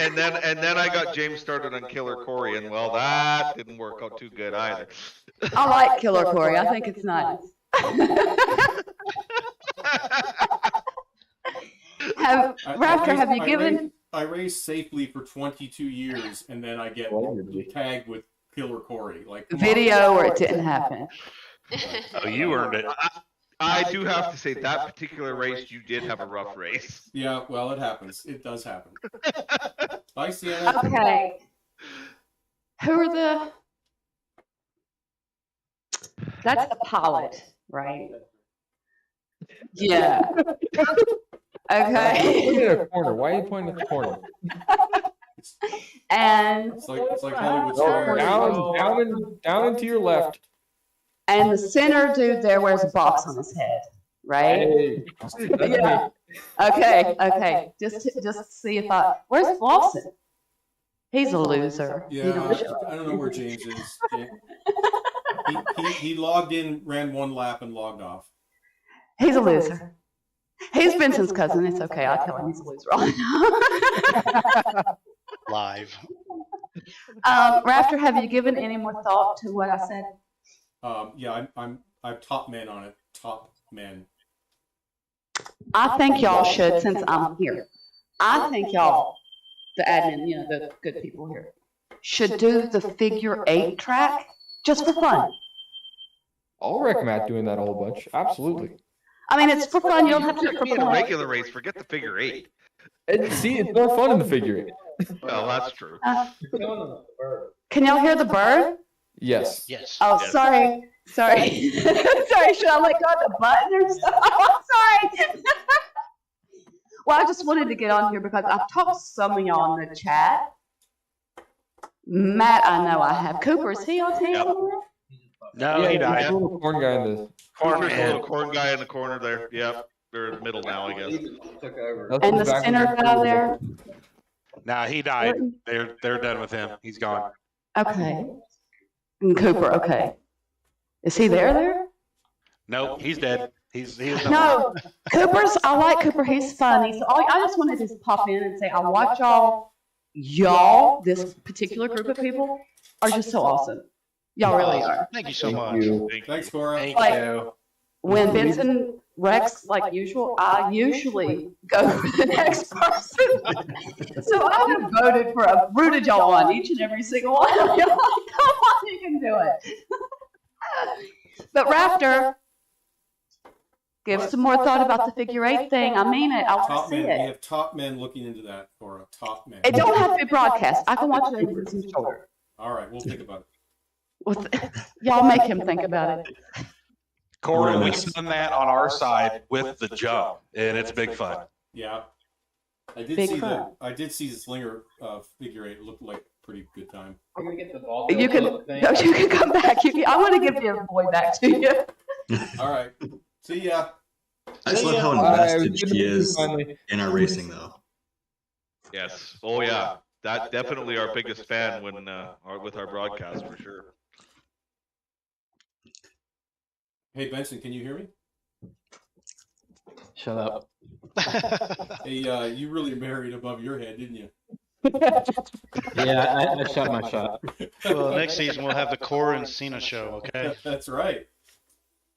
And then I got James started on Killer Corey, and well, that didn't work out too good either. I like Killer Corey. I think it's nice. Raptor, have you given? I raced safely for 22 years, and then I get tagged with Killer Corey. Like Video or it didn't happen. Oh, you earned it. I do have to say that particular race, you did have a rough race. Yeah, well, it happens. It does happen. Bye, Sienna. Okay. Who are the? That's the pilot, right? Yeah. Okay. Pointing at a corner. Why are you pointing at the corner? And it's like Hollywood stars. Down and to your left. And the center dude there wears a box on his head, right? Hey, Yeah. Okay. Just see if where's Lawson? He's a loser. Yeah, He don't show I up. don't know where James is. He logged in, ran one lap, and logged off. He's a loser. He's Vincent's cousin. It's okay. I'll tell him he's a loser. Live. Rafter, have you given any more thought to what I said? Yeah, I'm top man on it. Top man. I think y'all should, since I'm here. I think y'all, the admin, the good people here, should do the figure 8 track just for fun. I'll wreck Matt doing that a whole bunch. Absolutely. I mean, it's for fun. You don't have to do it for In a fun. regular race, forget the figure 8. See, it's more fun in the figure 8. Well, that's true. Can y'all hear the bird? Yes. Yes. Oh, Yes. sorry. Sorry, should I let go of the button or something? Oh, sorry. Well, I just wanted to get on here because I've talked to some of y'all in the chat. Matt, I know I have. Cooper, is he on team? Yep. No, Yeah, he the died. little corn guy in the. Cooper's the little corn guy in the corner there. Yep. They're in the middle now, I guess. And the center guy there? Nah, he died. They're done with him. He's gone. Okay. And Cooper, okay. Is he there? Nope, he's dead. He's No, I like Cooper. He's funny. So I just wanted to pop in and say I watch y'all, this particular group of people, are just so awesome. Y'all really are. Thank you so much. Thanks, Cora. Thank Like, you. When Vincent wrecks like usual, I usually go for the next person. So I have voted for rooted y'all on each and every single one. You're like, come on, you can do it. But Rafter, give some more thought about the figure 8 thing. I mean it. I want to Top see men. We it. have top men looking into that, Cora. Top men. It don't have to be broadcast. I can watch it over Vincent's shoulder. All right, we'll think about it. Y'all make him think about it. Corey, we've done that on our side with the jump, and it's big fun. Yeah, I did Big see fun. I did see the slinger figure 8. It looked like a pretty good time. You can come back. I want to give your boy back to you. All right, see ya. I just love how invested he is in our racing, though. Yes. Oh, yeah. That's definitely our biggest fan when with our broadcast for sure. Hey Benson, can you hear me? Shut up. Hey, you really married above your head, didn't you? Yeah, I shot my shot. Well, next season we'll have the Cora and Cena show, okay? That's right.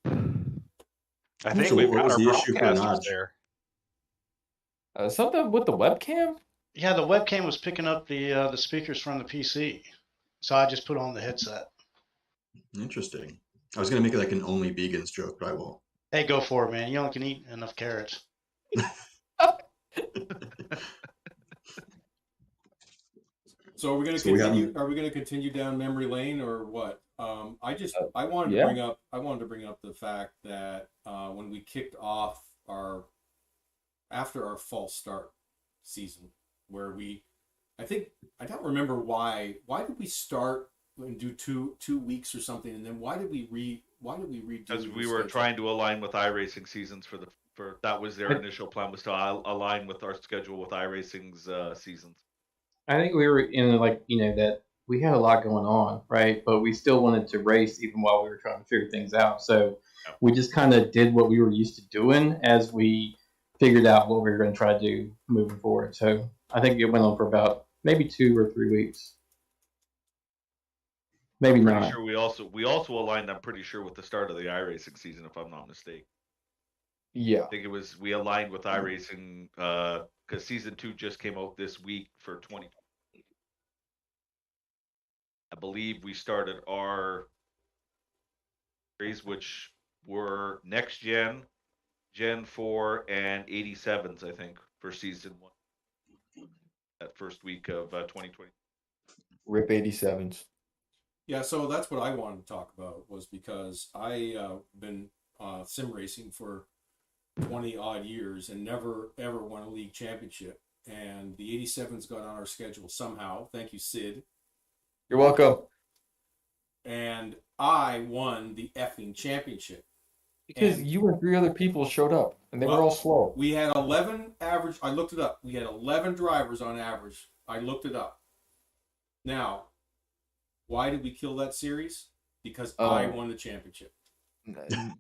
I think So we've what got was our the issue for broadcasters Notch? there. Something with the webcam? Yeah, the webcam was picking up the speakers from the PC, so I just put on the headset. Interesting. I was gonna make it like an only vegans joke, but I won't. Hey, go for it, man. You only can eat enough carrots. So are we going to continue? Are we going to continue down memory lane or what? I wanted to bring up the fact that when we kicked off after our false start season, where I don't remember why did we start and do two weeks or something, and then why did we redo? Because we were trying to align with iRacing seasons for that was their initial plan, was to align with our schedule with iRacing's seasons. I think we were in that we had a lot going on, right? But we still wanted to race even while we were trying to figure things out. So we just kind of did what we were used to doing as we figured out what we were going to try to do moving forward. So I think it went on for about maybe 2 or 3 weeks. Maybe I'm not. pretty sure we also aligned, I'm pretty sure, with the start of the iRacing season, if I'm not mistaken. Yeah. I think we aligned with iRacing because season 2 just came out this week for 2020. I believe we started our series, which were next gen, Gen 4, and 87s, I think, for season 1. That first week of 2020. Rip 87s. Yeah, so that's what I wanted to talk about, was because I been sim racing for 20 odd years and never ever won a league championship, and the 87s got on our schedule somehow. Thank you, Sid. You're welcome. And I won the effing championship. Because And- you and 3 other people showed up, and they were all slow. We had 11 average. I looked it up. We had 11 drivers on average. I looked it up. Now, why did we kill that series? Because I won the championship.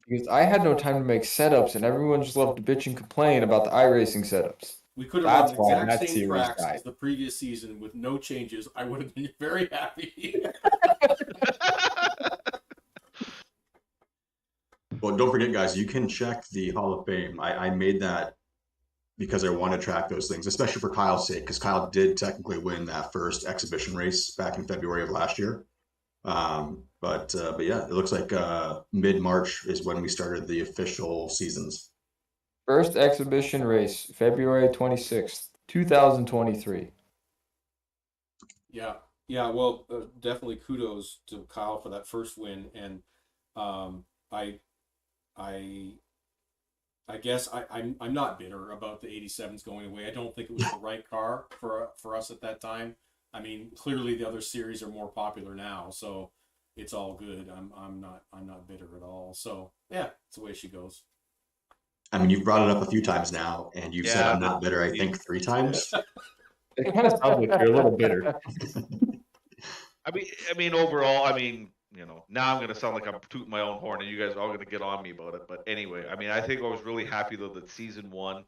Because I had no time to make setups, and everyone just loved to bitch and complain about the iRacing setups. We could have That's run why the that exact same series tracks died. as the previous season with no changes. I would have been very happy. Well, don't forget, guys, you can check the Hall of Fame. I made that because I want to track those things, especially for Kyle's sake, because Kyle did technically win that first exhibition race back in February of last year. But yeah, it looks like mid-March is when we started the official seasons. First exhibition race, February 26th, 2023. Yeah. Well, definitely kudos to Kyle for that first win, and I guess I'm not bitter about the 87s going away. I don't think it was the right car for us at that time. I mean, clearly the other series are more popular now, so it's all good. I'm not bitter at all. So yeah, it's the way she goes. I mean, you've brought it up a few times now, and you've said I'm not bitter, I think, 3 times. It kind of sounds like you're a little bitter. I mean, overall, now I'm going to sound like I'm tooting my own horn, and you guys are all going to get on me about it. But anyway, I think I was really happy, though, that season 1,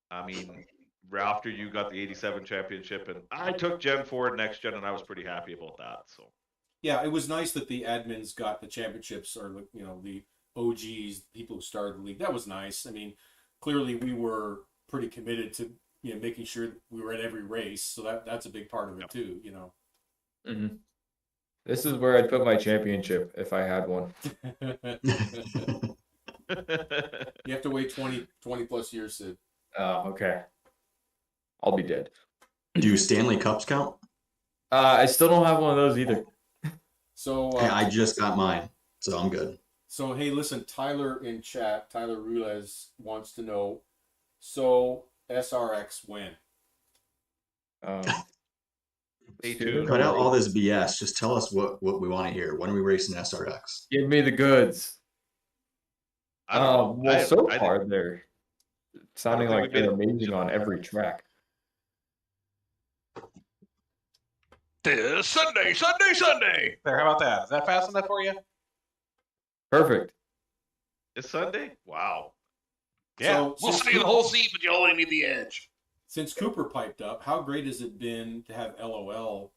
after you got the 87 championship, and I took Gen 4 next gen, and I was pretty happy about that. So yeah, it was nice that the admins got the championships, or the OGs, people who started the league. That was nice. I mean, clearly we were pretty committed to making sure we were at every race, so that's a big part of it too. Mm-hmm. This is where I'd put my championship if I had one. You have to wait 20 plus years, Sid. Oh, okay. I'll be dead. Do Stanley Cups count? I still don't have one of those either. So hey, I just got mine, so I'm good. So hey, listen, Tyler in chat, Tyler Rules wants to know. So SRX when? Stay tuned. Cut out all this BS. Just tell us what we want to hear. When are we racing SRX? Give me the goods. Well, so far they're sounding like they're amazing on every track. This Sunday. There, how about that? Is that fast enough for you? Perfect. It's Sunday? Wow. Yeah, So, we'll since see the whole seat, but you only need the edge. Since Cooper piped up, how great has it been to have LOL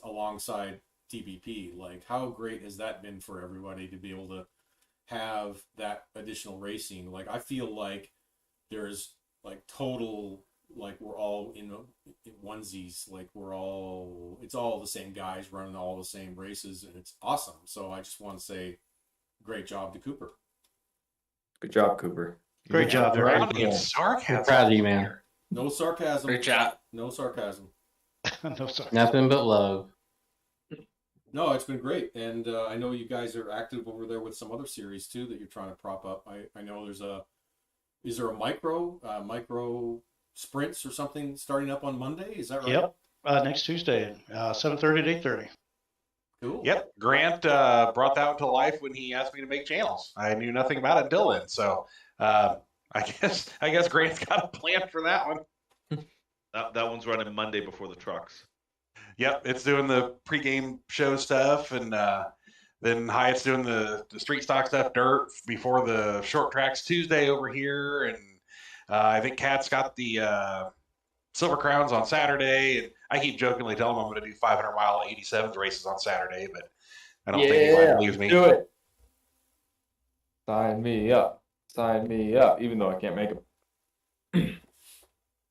alongside TBP? Like, how great has that been for everybody to be able to have that additional racing? Like, I feel like there's like total, like we're all in onesies, like it's all the same guys running all the same races, and it's awesome. So I just want to say great job to Cooper. Good job, Cooper. Great job, Proud Eric. sarcasm. Proud of you, man. No sarcasm. Great job. No sarcasm. No, sorry. Nothing but love. No, it's been great, and I know you guys are active over there with some other series too that you're trying to prop up. I know is there a micro sprints or something starting up on Monday? Is that right? Yep. Next Tuesday, 7:30 to 8:30. Cool. Yep, Grant brought that to life when he asked me to make channels. I knew nothing about it until then, so I guess Grant's got a plan for that one. That one's running Monday before the trucks. Yep, it's doing the pregame show stuff, and then Hyatt's doing the street stock stuff, dirt, before the short tracks Tuesday over here, and I think Kat's got the Silver Crowns on Saturday, and I keep jokingly telling him I'm going to do 500-mile 87s races on Saturday, but I don't think anybody believes me. Do it. Sign me up. Sign me up, even though I can't make them.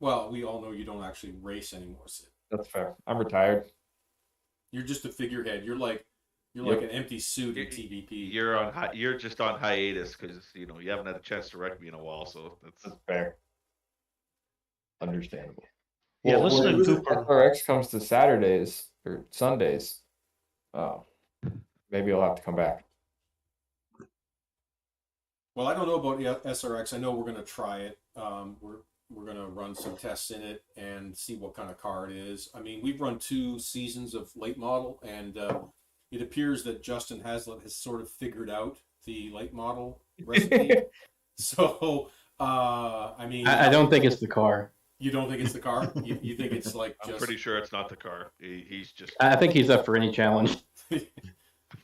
Well, we all know you don't actually race anymore, Sid. That's fair. I'm retired. You're just a figurehead. You're like an empty suit in TVP. You're just on hiatus because you haven't had a chance to wreck me in a while, so That's fair. Understandable. Yeah, listen to when Cooper. SRX comes to Saturdays or Sundays, maybe I'll have to come back. Well, I don't know about SRX. I know we're going to try it. We're going to run some tests in it and see what kind of car it is. I mean, we've run 2 seasons of late model, and it appears that Justin Haslett has sort of figured out the late model recipe. So, I mean, I don't think it's the car. You don't think it's the car? You think it's like I'm pretty sure it's not the car. He's just. I think he's up for any challenge.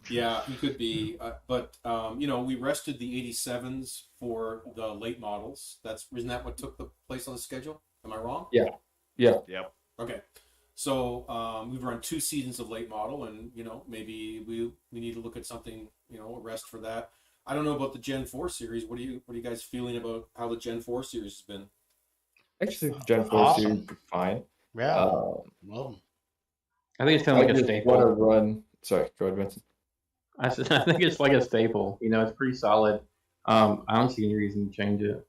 Yeah, he could be. But you know, we rested the 87s for the late models. Isn't that what took the place on the schedule? Am I wrong? Yeah. Yeah. Yep. Okay. So we've run 2 seasons of late model, and you know, maybe we need to look at something, you know, a rest for that. I don't know about the Gen 4 series. What are you guys feeling about how the Gen 4 series has been? Actually, Gen 4 series is fine. Yeah. Well, I think it's kind of like a staple. Want to run? Sorry, go ahead, Vincent. I think it's like a staple. You know, it's pretty solid. I don't see any reason to change it.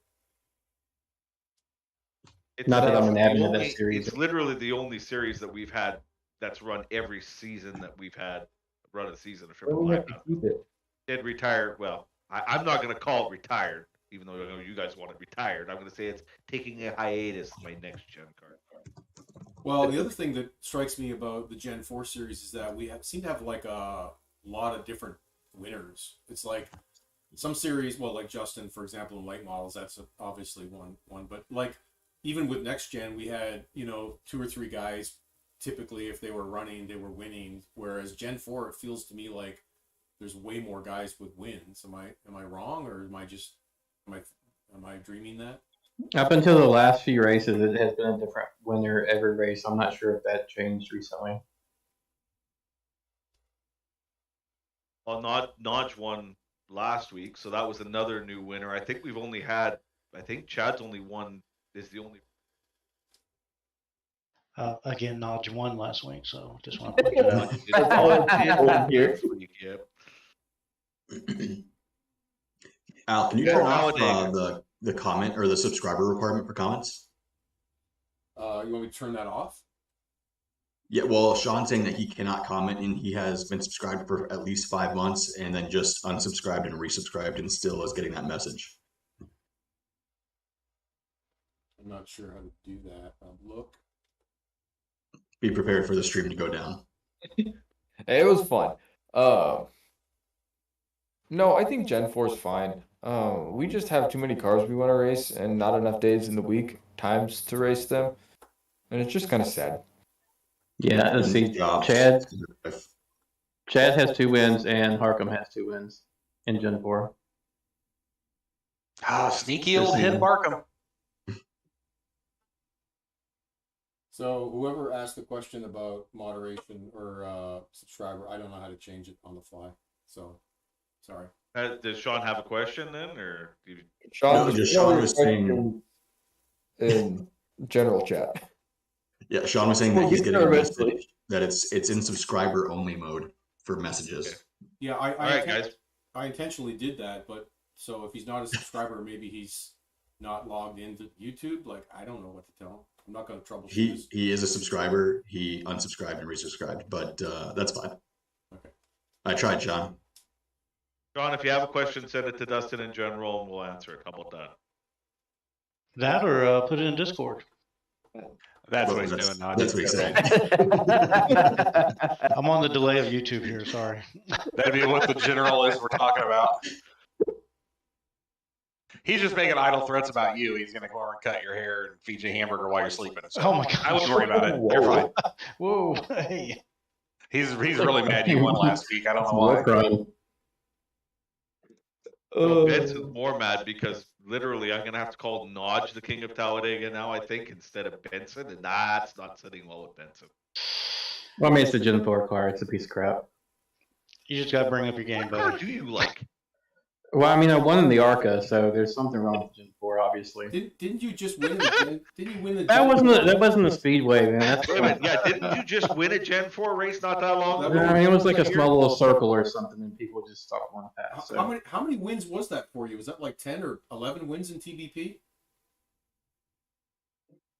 Not that I'm an admin of that series. It's literally the only series that we've had that's run every season that we've had run a season of Triple Line. Did retire? Well, I'm not going to call it retired, even though I know you guys want it retired. I'm going to say it's taking a hiatus. My next gen card. Well, the other thing that strikes me about the Gen 4 series is that we seem to have like a lot of different winners. It's like some series, well, like Justin, for example, in late models, that's obviously one. But like even with next gen, we had, you know, 2 or 3 guys. Typically, if they were running, they were winning. Whereas Gen 4, it feels to me like there's way more guys with wins. Am I wrong, or am I dreaming that? Up until the last few races, it has been a different winner every race. I'm not sure if that changed recently. Well, Nodge won last week, so that was another new winner. I think we've only had. I think Chad's only one. Is the only. Again, Nodge won last week, so just want to point that out. Yep. Al, can you turn off the comment or the subscriber requirement for comments? You want me to turn that off? Yeah, well, Sean's saying that he cannot comment, and he has been subscribed for at least 5 months, and then just unsubscribed and resubscribed, and still is getting that message. I'm not sure how to do that. Look. Be prepared for the stream to go down. It was fun. No, I think Gen 4 is fine. We just have too many cars we want to race and not enough days in the week times to race them. And it's just kind of sad. Yeah, let's see. Chad has 2 wins and Harcum has 2 wins in Gen 4. Ah, sneaky old head Barkham. So whoever asked the question about moderation or subscriber, I don't know how to change it on the fly. So, sorry. Does Sean have a question then, or Sean was saying in general chat? Yeah, Sean was saying that he's getting a message that it's in subscriber only mode for messages. Okay. Yeah, all right, guys. I intentionally did that, but so if he's not a subscriber, maybe he's not logged into YouTube. Like, I don't know what to tell him. I'm not going to troubleshoot. He is a subscriber. He unsubscribed and resubscribed, but that's fine. Okay. I tried, Sean. Sean, if you have a question, send it to Dustin in general, and we'll answer it. How about that? That or put it in Discord. That's what he's doing. That's what he's saying. I'm on the delay of YouTube here. Sorry. That'd be what the general is we're talking about. He's just making idle threats about you. He's going to go over and cut your hair and feed you a hamburger while you're sleeping. So oh my God! I wouldn't worry about it. You're fine. Whoa! Hey. He's really mad you won last week. I don't know why. Well, Benson's more mad because literally I'm going to have to call Nodge the king of Talladega now, I think, instead of Benson, and that's not sitting well with Benson. Well, I mean, it's a Gen 4 car. It's a piece of crap. You just got to bring up your game, What car buddy. do you like? Well, I mean, I won in the ARCA, so there's something wrong with Gen 4, obviously. Didn't you just win the Didn't you win the That wasn't a speedway, man. That's Wait a minute, yeah, didn't you just win a Gen 4 race not that long ago? I mean, it was like a small little circle or something, and people just stopped one pass. So. How many wins was that for you? Was that like 10 or 11 wins in TBP?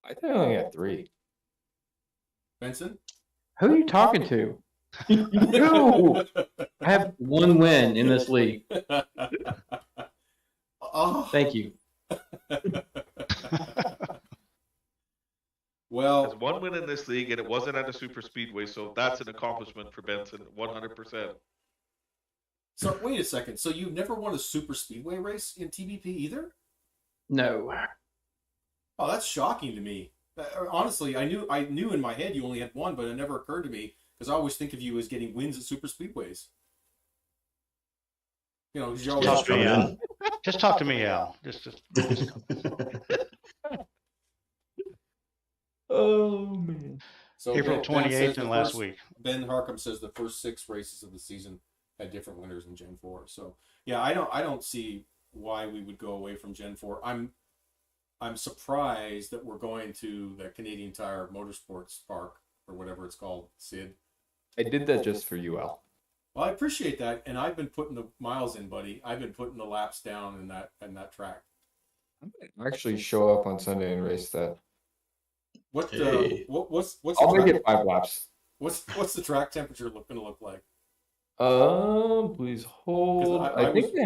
I think I only got 3. Benson? Who are you talking to? No! I have 1 win in this league. Oh. Thank you. Well, there's 1 win in this league, and it wasn't at a super speedway, so that's an accomplishment for Benson, 100%. So wait a second. So you've never won a super speedway race in TBP either? No. Oh, that's shocking to me. Honestly, I knew in my head you only had one, but it never occurred to me because I always think of you as getting wins at super speedways. You know, 'cause you're always Talk to me, Al. Just talk to me, Al. Just Oh man. So April Ben 28th says and the last first- week. Ben Harkham says the first 6 races of the season had different winners in Gen 4. So yeah, I don't see why we would go away from Gen 4. I'm surprised that we're going to the Canadian Tire Motorsports Park or whatever it's called, Sid. I did that just for you, Al. Well, I appreciate that, and I've been putting the miles in, buddy. I've been putting the laps down in that track. I actually show up on Sunday and race that. What's I'll make it 5 laps. What's the track temperature going to look like? Please hold. I think I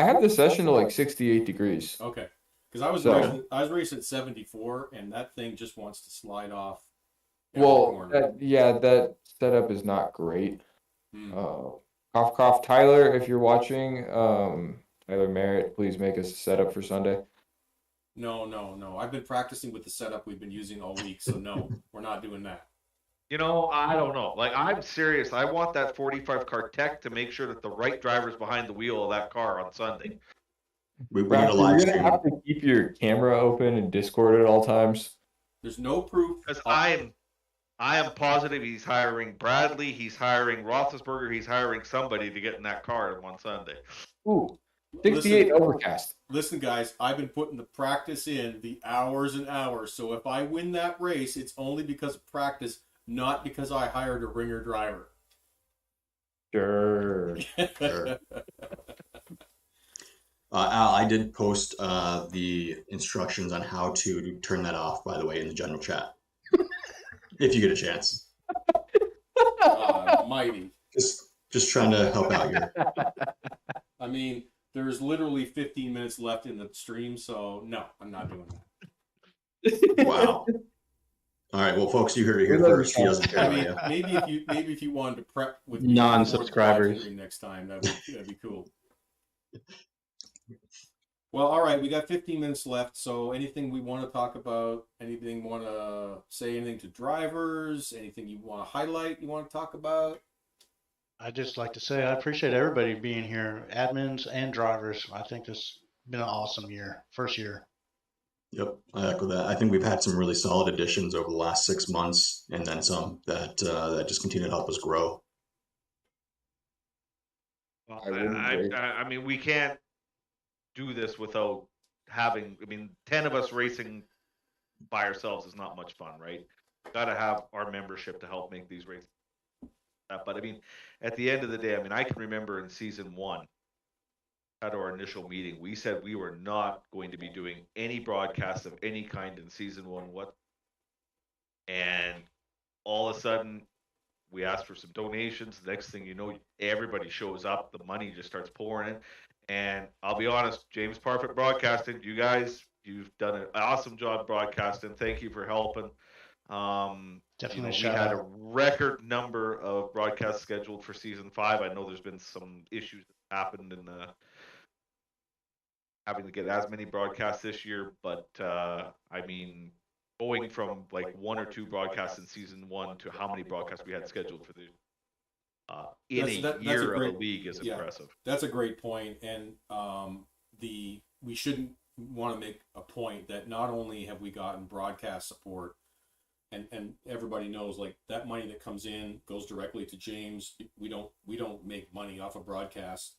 have the session to like 68 degrees. Okay, because I was racing at 74, and that thing just wants to slide off. Well, that setup is not great. Cough, cough. Tyler, if you're watching, Tyler Merritt, please make us a setup for Sunday. No. I've been practicing with the setup we've been using all week, so no, we're not doing that. You know, I don't know. Like, I'm serious. I want that 45 car tech to make sure that the right driver's behind the wheel of that car on Sunday. We need a live You're stream. gonna have to keep your camera open and Discord at all times. There's no proof. Because I am positive he's hiring Bradley, he's hiring Roethlisberger, he's hiring somebody to get in that car on Sunday. Ooh, 68 overcast. Listen, guys, I've been putting the practice in the hours and hours. So if I win that race, it's only because of practice, not because I hired a ringer driver. Sure. Al, I did post the instructions on how to turn that off, by the way, in the general chat. If you get a chance. Mighty. Just trying to help out here. I mean, there's literally 15 minutes left in the stream, so no, I'm not doing that. Wow. All right, well, folks, you heard it here first. He doesn't care. I mean, maybe if you wanted to prep with me non-subscribers next time, that'd be cool. Well, all right, we got 15 minutes left. So, anything we want to talk about? Anything want to say? Anything to drivers? Anything you want to highlight? You want to talk about? I'd just like to say I appreciate everybody being here, admins and drivers. I think this has been an awesome year, first year. Yep, I echo that. I think we've had some really solid additions over the last 6 months, and then some that just continue to help us grow. Well, I mean, we can't do this without having. I mean, 10 of us racing by ourselves is not much fun, right? Got to have our membership to help make these races. But I mean, at the end of the day, I mean, I can remember in season 1, at our initial meeting, we said we were not going to be doing any broadcast of any kind in season 1. And all of a sudden, we asked for some donations. The next thing you know, everybody shows up. The money just starts pouring in. And I'll be honest, James Parfit Broadcasting, you guys, you've done an awesome job broadcasting. Thank you for helping. Definitely we had a record number of broadcasts scheduled for season 5. I know there's been some issues that happened in having to get as many broadcasts this year, but I mean, going from like 1 or 2 broadcasts in season 1 to how many broadcasts we had scheduled for the in a year of the league is impressive. That's a great point, and we shouldn't want to make a point that not only have we gotten broadcast support, and everybody knows like that money that comes in goes directly to James. We don't make money off of broadcast,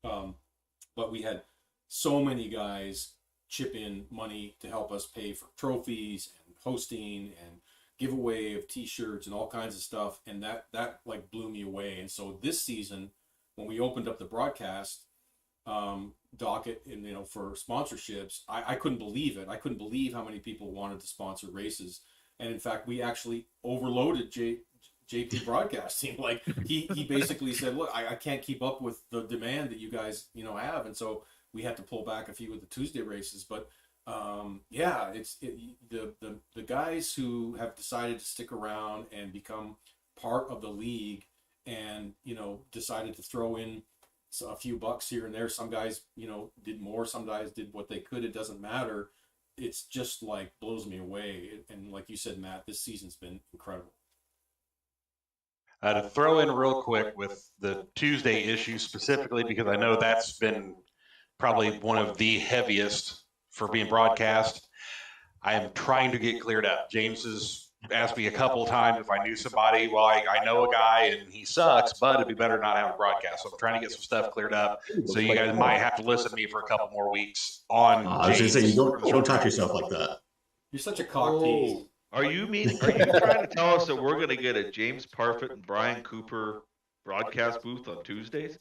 but we had so many guys chip in money to help us pay for trophies and hosting and giveaway of t-shirts and all kinds of stuff, and that like blew me away. And so this season, when we opened up the broadcast docket and for sponsorships, I couldn't believe it. I couldn't believe how many people wanted to sponsor races, and in fact we actually overloaded JP Broadcasting. Like he basically said, look, I can't keep up with the demand that you guys have, and so we had to pull back a few of the Tuesday races. But the guys who have decided to stick around and become part of the league and decided to throw in a few bucks here and there. Some guys did more, some guys did what they could. It doesn't matter. It's just like blows me away. And like you said, Matt, this season's been incredible. To throw in real quick with the Tuesday issue specifically, because I know that's been probably one of the heaviest for being broadcast. I am trying to get cleared up. James has asked me a couple of times if I knew somebody. Well, I know a guy and he sucks, but it'd be better not have a broadcast. So I'm trying to get some stuff cleared up. So you guys might have to listen to me for a couple more weeks on. I was going to say, you don't talk to yourself like that. You're such a cock tease. Are you trying to tell us that we're going to get a James Parfit and Brian Cooper broadcast booth on Tuesdays?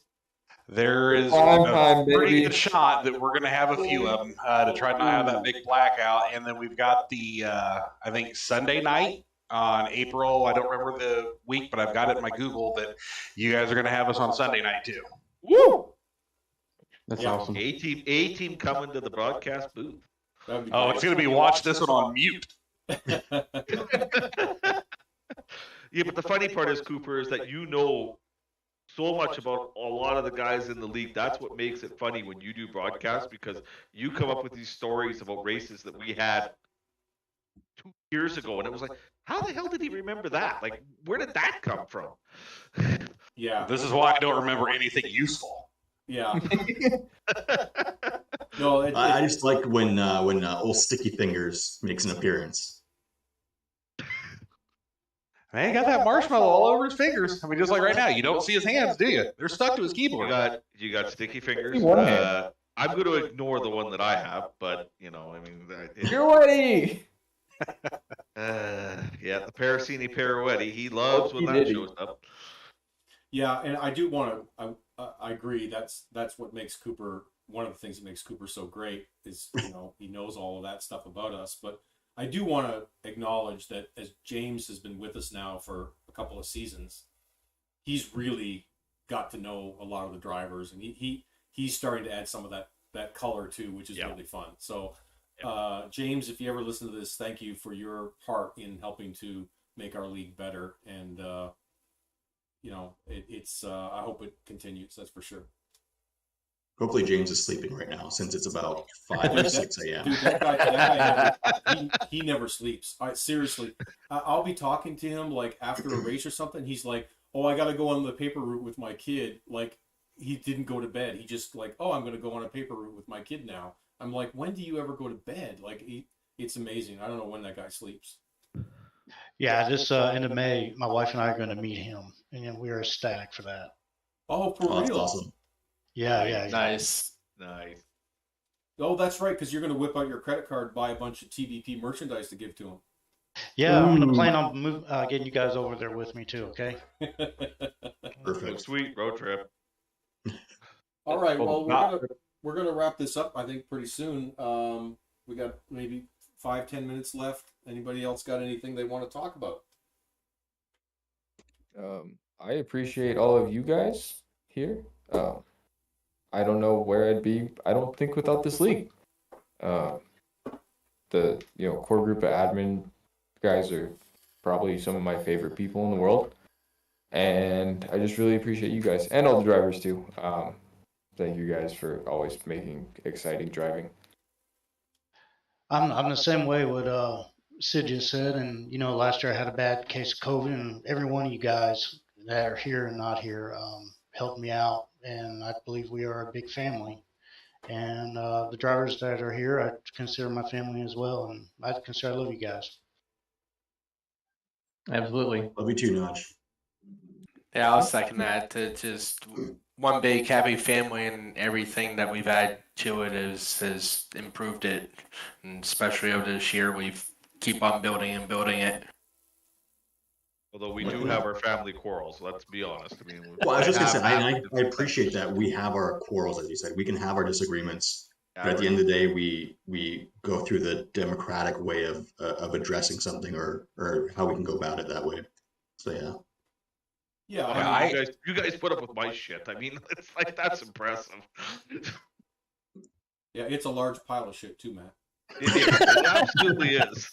There is a pretty good shot that we're going to have a few of them to try not have that big blackout. And then we've got the, I think, Sunday night on April. I don't remember the week, but I've got it in my Google that you guys are going to have us on Sunday night too. Woo! That's awesome. A-team coming to the broadcast booth. Oh, it's going to be watch this one on mute. Yeah, but the funny part is, Cooper, is that so much about a lot of the guys in the league. That's what makes it funny when you do broadcasts, because you come up with these stories about races that we had 2 years ago, and it was like, how the hell did he remember that? Like, where did that come from? Yeah. This is why I don't remember anything useful. Yeah. No, I just like when old Sticky Fingers makes an appearance. Man, he got that marshmallow all over his fingers. I mean, just like right now, you don't see his hands, do you? They're stuck to his keyboard. You got Sticky Fingers. I'm going to ignore the one that I have, but Pirouette. Yeah, the Parasini Pirouette. He loves when that shows up. Yeah, and I do want to. I agree. That's what makes Cooper. One of the things that makes Cooper so great is he knows all of that stuff about us. But I do want to acknowledge that as James has been with us now for a couple of seasons, he's really got to know a lot of the drivers, and he's starting to add some of that color too, which is really fun. So, James, if you ever listen to this, thank you for your part in helping to make our league better. And it's I hope it continues. That's for sure. Hopefully James is sleeping right now, since it's about 5 or 6 a.m. Dude, that guy he never sleeps. Seriously, I'll be talking to him like after a race or something. He's like, "Oh, I got to go on the paper route with my kid." Like, he didn't go to bed. He just like, "Oh, I'm going to go on a paper route with my kid now." I'm like, "When do you ever go to bed?" Like, it's amazing. I don't know when that guy sleeps. Yeah, this end of May, my wife and I are going to meet him, and we are ecstatic for that. Oh, for real? That's awesome. Yeah. Nice. Oh, that's right, because you're going to whip out your credit card, buy a bunch of TBP merchandise to give to him. Yeah, I'm going to plan on getting you guys over there with me too, okay? Perfect. Sweet road trip. All right, well, we're gonna wrap this up, I think, pretty soon. We got maybe 5-10 minutes left. Anybody else got anything they want to talk about? I appreciate all of you guys here. I don't know where I'd be, I don't think, without this league. The core group of admin guys are probably some of my favorite people in the world. And I just really appreciate you guys, and all the drivers too. Thank you guys for always making exciting driving. I'm the same way with Sid just said, and last year I had a bad case of COVID, and every one of you guys that are here and not here helped me out, and I believe we are a big family. And the drivers that are here, I consider my family as well, and I love you guys. Absolutely. Love you too, Notch. Yeah, I'll second that. To just one big happy family, and everything that we've added to it has improved it. And especially over this year, we've keep on building it. Although we do have our family quarrels, let's be honest. I mean, well, I was just gonna say, I appreciate that we have our quarrels, as you said. We can have our disagreements, but at the end of the day, we go through the democratic way of addressing something, or how we can go about it that way. So yeah. Yeah, I mean, you guys put up with my shit. I mean, it's like, that's impressive. Yeah, it's a large pile of shit too, Matt. It absolutely is.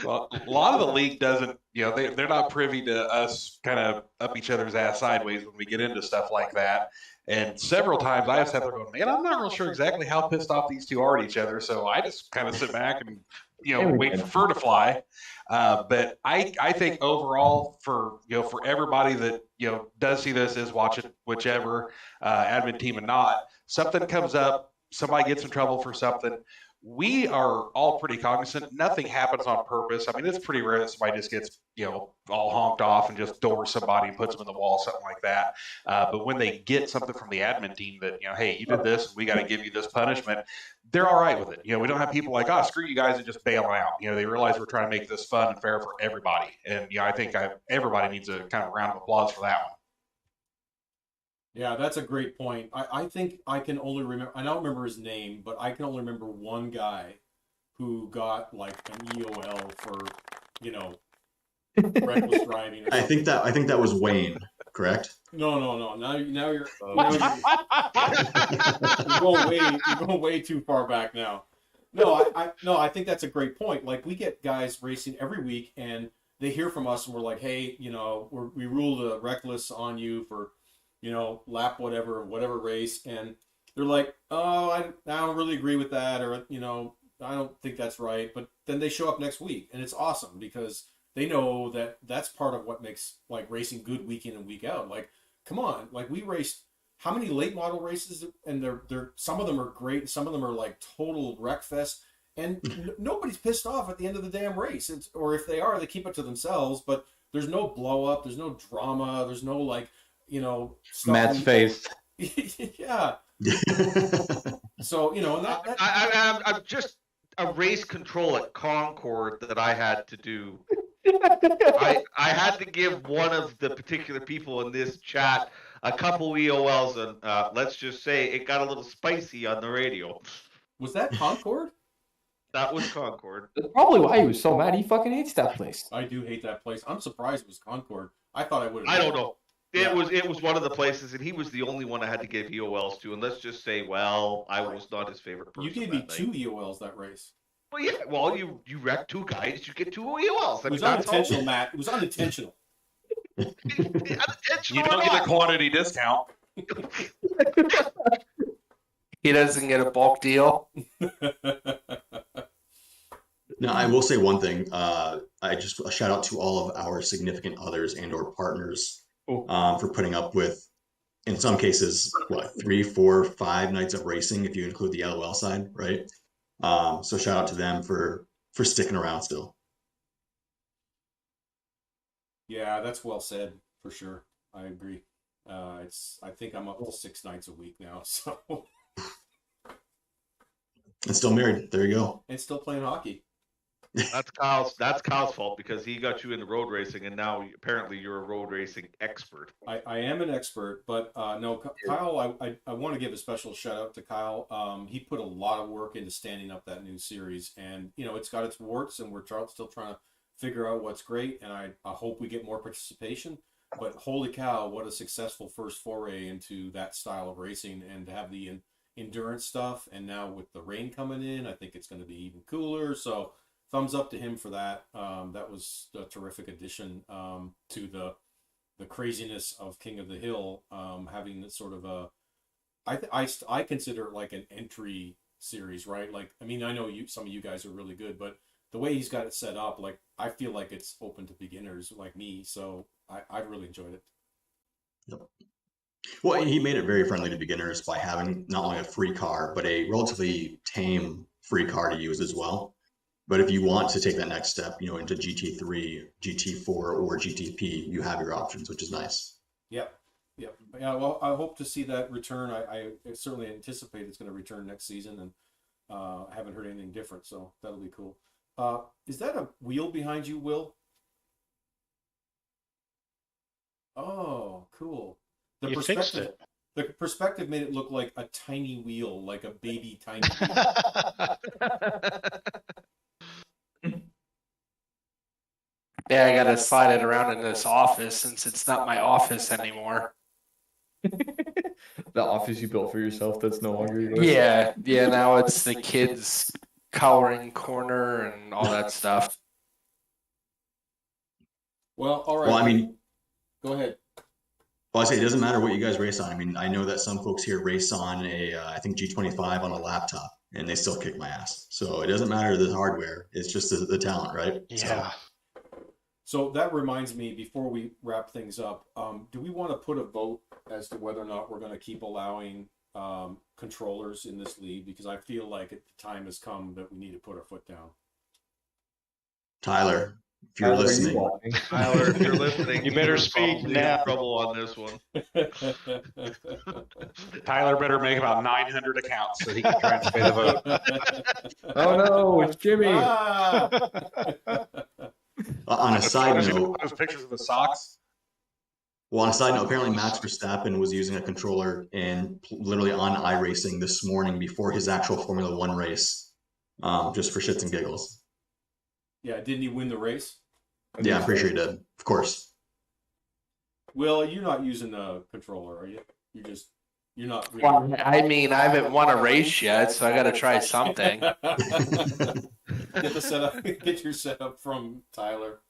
Well, a lot of the league doesn't, they're not privy to us kind of up each other's ass sideways when we get into stuff like that. And several times I have sat there going, man, I'm not real sure exactly how pissed off these two are at each other. So I just kind of sit back and, wait for fur to fly. But I think overall for everybody that, does see this, is watching whichever admin team and not, something comes up, somebody gets in trouble for something. We are all pretty cognizant. Nothing happens on purpose. I mean, it's pretty rare that somebody just gets, all honked off and just doors somebody and puts them in the wall, something like that. But when they get something from the admin team that, hey, you did this, we got to give you this punishment, they're all right with it. We don't have people like, screw you guys, and just bail them out. They realize we're trying to make this fun and fair for everybody. And, I think everybody needs a kind of round of applause for that one. Yeah, that's a great point. I think I can only remember, I don't remember his name, but I can only remember one guy who got like an EOL for, reckless driving. I think that was Wayne, correct? No. Now you're going way too far back now. No, I think that's a great point. Like, we get guys racing every week and they hear from us and we're like, hey, we ruled a reckless on you for, lap whatever race, and they're like, oh, I don't really agree with that, or I don't think that's right. But then they show up next week, and it's awesome because they know that that's part of what makes like racing good week in and week out. Like, come on, like, we raced how many late model races, and they're some of them are great, some of them are like total wreck fest, and nobody's pissed off at the end of the damn race. Or if they are, they keep it to themselves. But there's no blow up, there's no drama, there's no like. Matt's face. Yeah. So, I'm just a race control at Concord that I had to do. I had to give one of the particular people in this chat a couple EOLs, and let's just say it got a little spicy on the radio. Was that Concord? That was Concord. That's probably why he was so mad. He fucking hates that place. I do hate that place. I'm surprised it was Concord. I thought I would have. I don't know. It was one of the places, and he was the only one I had to give EOLs to. And let's just say, I was not his favorite person. You gave me 2 EOLs that race. Well, yeah. Well, you wrecked 2 guys. You get 2 EOLs. It was unintentional, Matt. It was unintentional. You don't get a quantity discount. He doesn't get a bulk deal. Now, I will say one thing. I just a shout out to all of our significant others and or partners for putting up with, in some cases, 3, 4, 5 nights of racing if you include the LOL side, right? So shout out to them for sticking around still. Yeah, that's well said for sure. I agree. I think I'm up to 6 nights a week now. So. And still married. There you go. And still playing hockey. That's Kyle's fault because he got you into road racing, and now apparently you're a road racing expert. I am an expert, but no, Kyle, I want to give a special shout out to Kyle. He put a lot of work into standing up that new series, and it's got its warts, and we're still trying to figure out what's great, and I hope we get more participation. But holy cow, what a successful first foray into that style of racing, and to have the endurance stuff, and now with the rain coming in, I think it's going to be even cooler. So thumbs up to him for that. That was a terrific addition to the craziness of King of the Hill, having this sort of a, I consider it like an entry series, right? Like, I mean, I know some of you guys are really good, but the way he's got it set up, like, I feel like it's open to beginners like me. So I really enjoyed it. Yep. Well, he made it very friendly to beginners by having not only a free car, but a relatively tame free car to use as well. But if you want to take that next step, into GT3, GT4, or GTP, you have your options, which is nice. Yep. Yeah, well, I hope to see that return. I certainly anticipate it's going to return next season, and I haven't heard anything different, so that'll be cool. Is that a wheel behind you, Will? Oh, cool. You fixed it. The perspective made it look like a tiny wheel, like a baby tiny wheel. Yeah, I gotta slide it around in this office since it's not my office anymore. The office you built for yourself that's no longer yours. Yeah, now it's the kids' coloring corner and all that stuff. Well, all right. Well, I mean, go ahead. Well, I say it doesn't matter what you guys race on. I mean, I know that some folks here race on I think G25 on a laptop, and they still kick my ass. So it doesn't matter the hardware; it's just the talent, right? Yeah. So that reminds me, before we wrap things up, do we want to put a vote as to whether or not we're going to keep allowing controllers in this league? Because I feel like the time has come that we need to put our foot down. Tyler, if you're listening, Tyler, if you're listening, you better speak now. Trouble on this one. Tyler better make about 900 accounts so he can try and sway the vote. Oh no, it's Jimmy. On a side note, those pictures of the socks. Well, on a side note, apparently Max Verstappen was using a controller and literally on iRacing this morning before his actual Formula One race, just for shits and giggles. Yeah, didn't he win the race? Yeah, I'm pretty sure he did. Of course. Will, you're not using a controller, are you? You're not. Really... Well, I mean, I haven't won a race yet, so I got to try something. Get your setup from Tyler.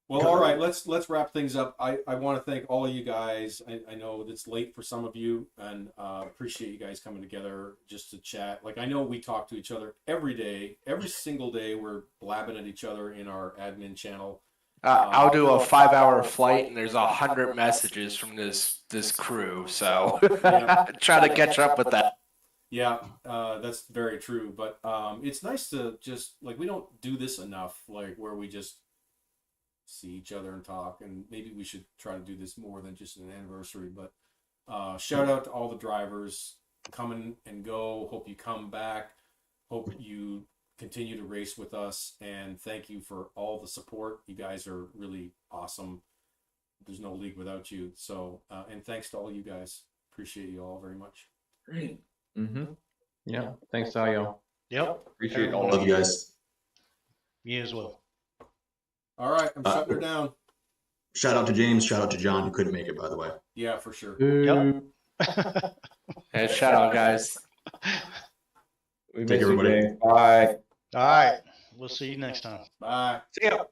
Well, all right, let's wrap things up. I want to thank all of you guys. I know it's late for some of you, and appreciate you guys coming together just to chat. Like, I know we talk to each other every day, every single day. We're blabbing at each other in our admin channel. I'll do a 5-hour flight, and there's 100 messages from this crew. So try to catch up with that. Yeah, that's very true. But it's nice to just we don't do this enough, where we just see each other and talk, and maybe we should try to do this more than just an anniversary. But shout out to all the drivers coming and go. Hope you come back. Hope you continue to race with us, and thank you for all the support. You guys are really awesome. There's no league without you. So and thanks to all you guys. Appreciate you all very much. Great. Mm-hmm. Yeah, thanks to all y'all. Yep. Appreciate all Love you guys. Me as well. All right, I'm shutting her down. Shout out to James. Shout out to John, who couldn't make it, by the way. Yeah, for sure. Yep. Hey, shout out, guys. We Take miss you, everybody. James. Bye. All right. We'll see you next time. Bye. See ya.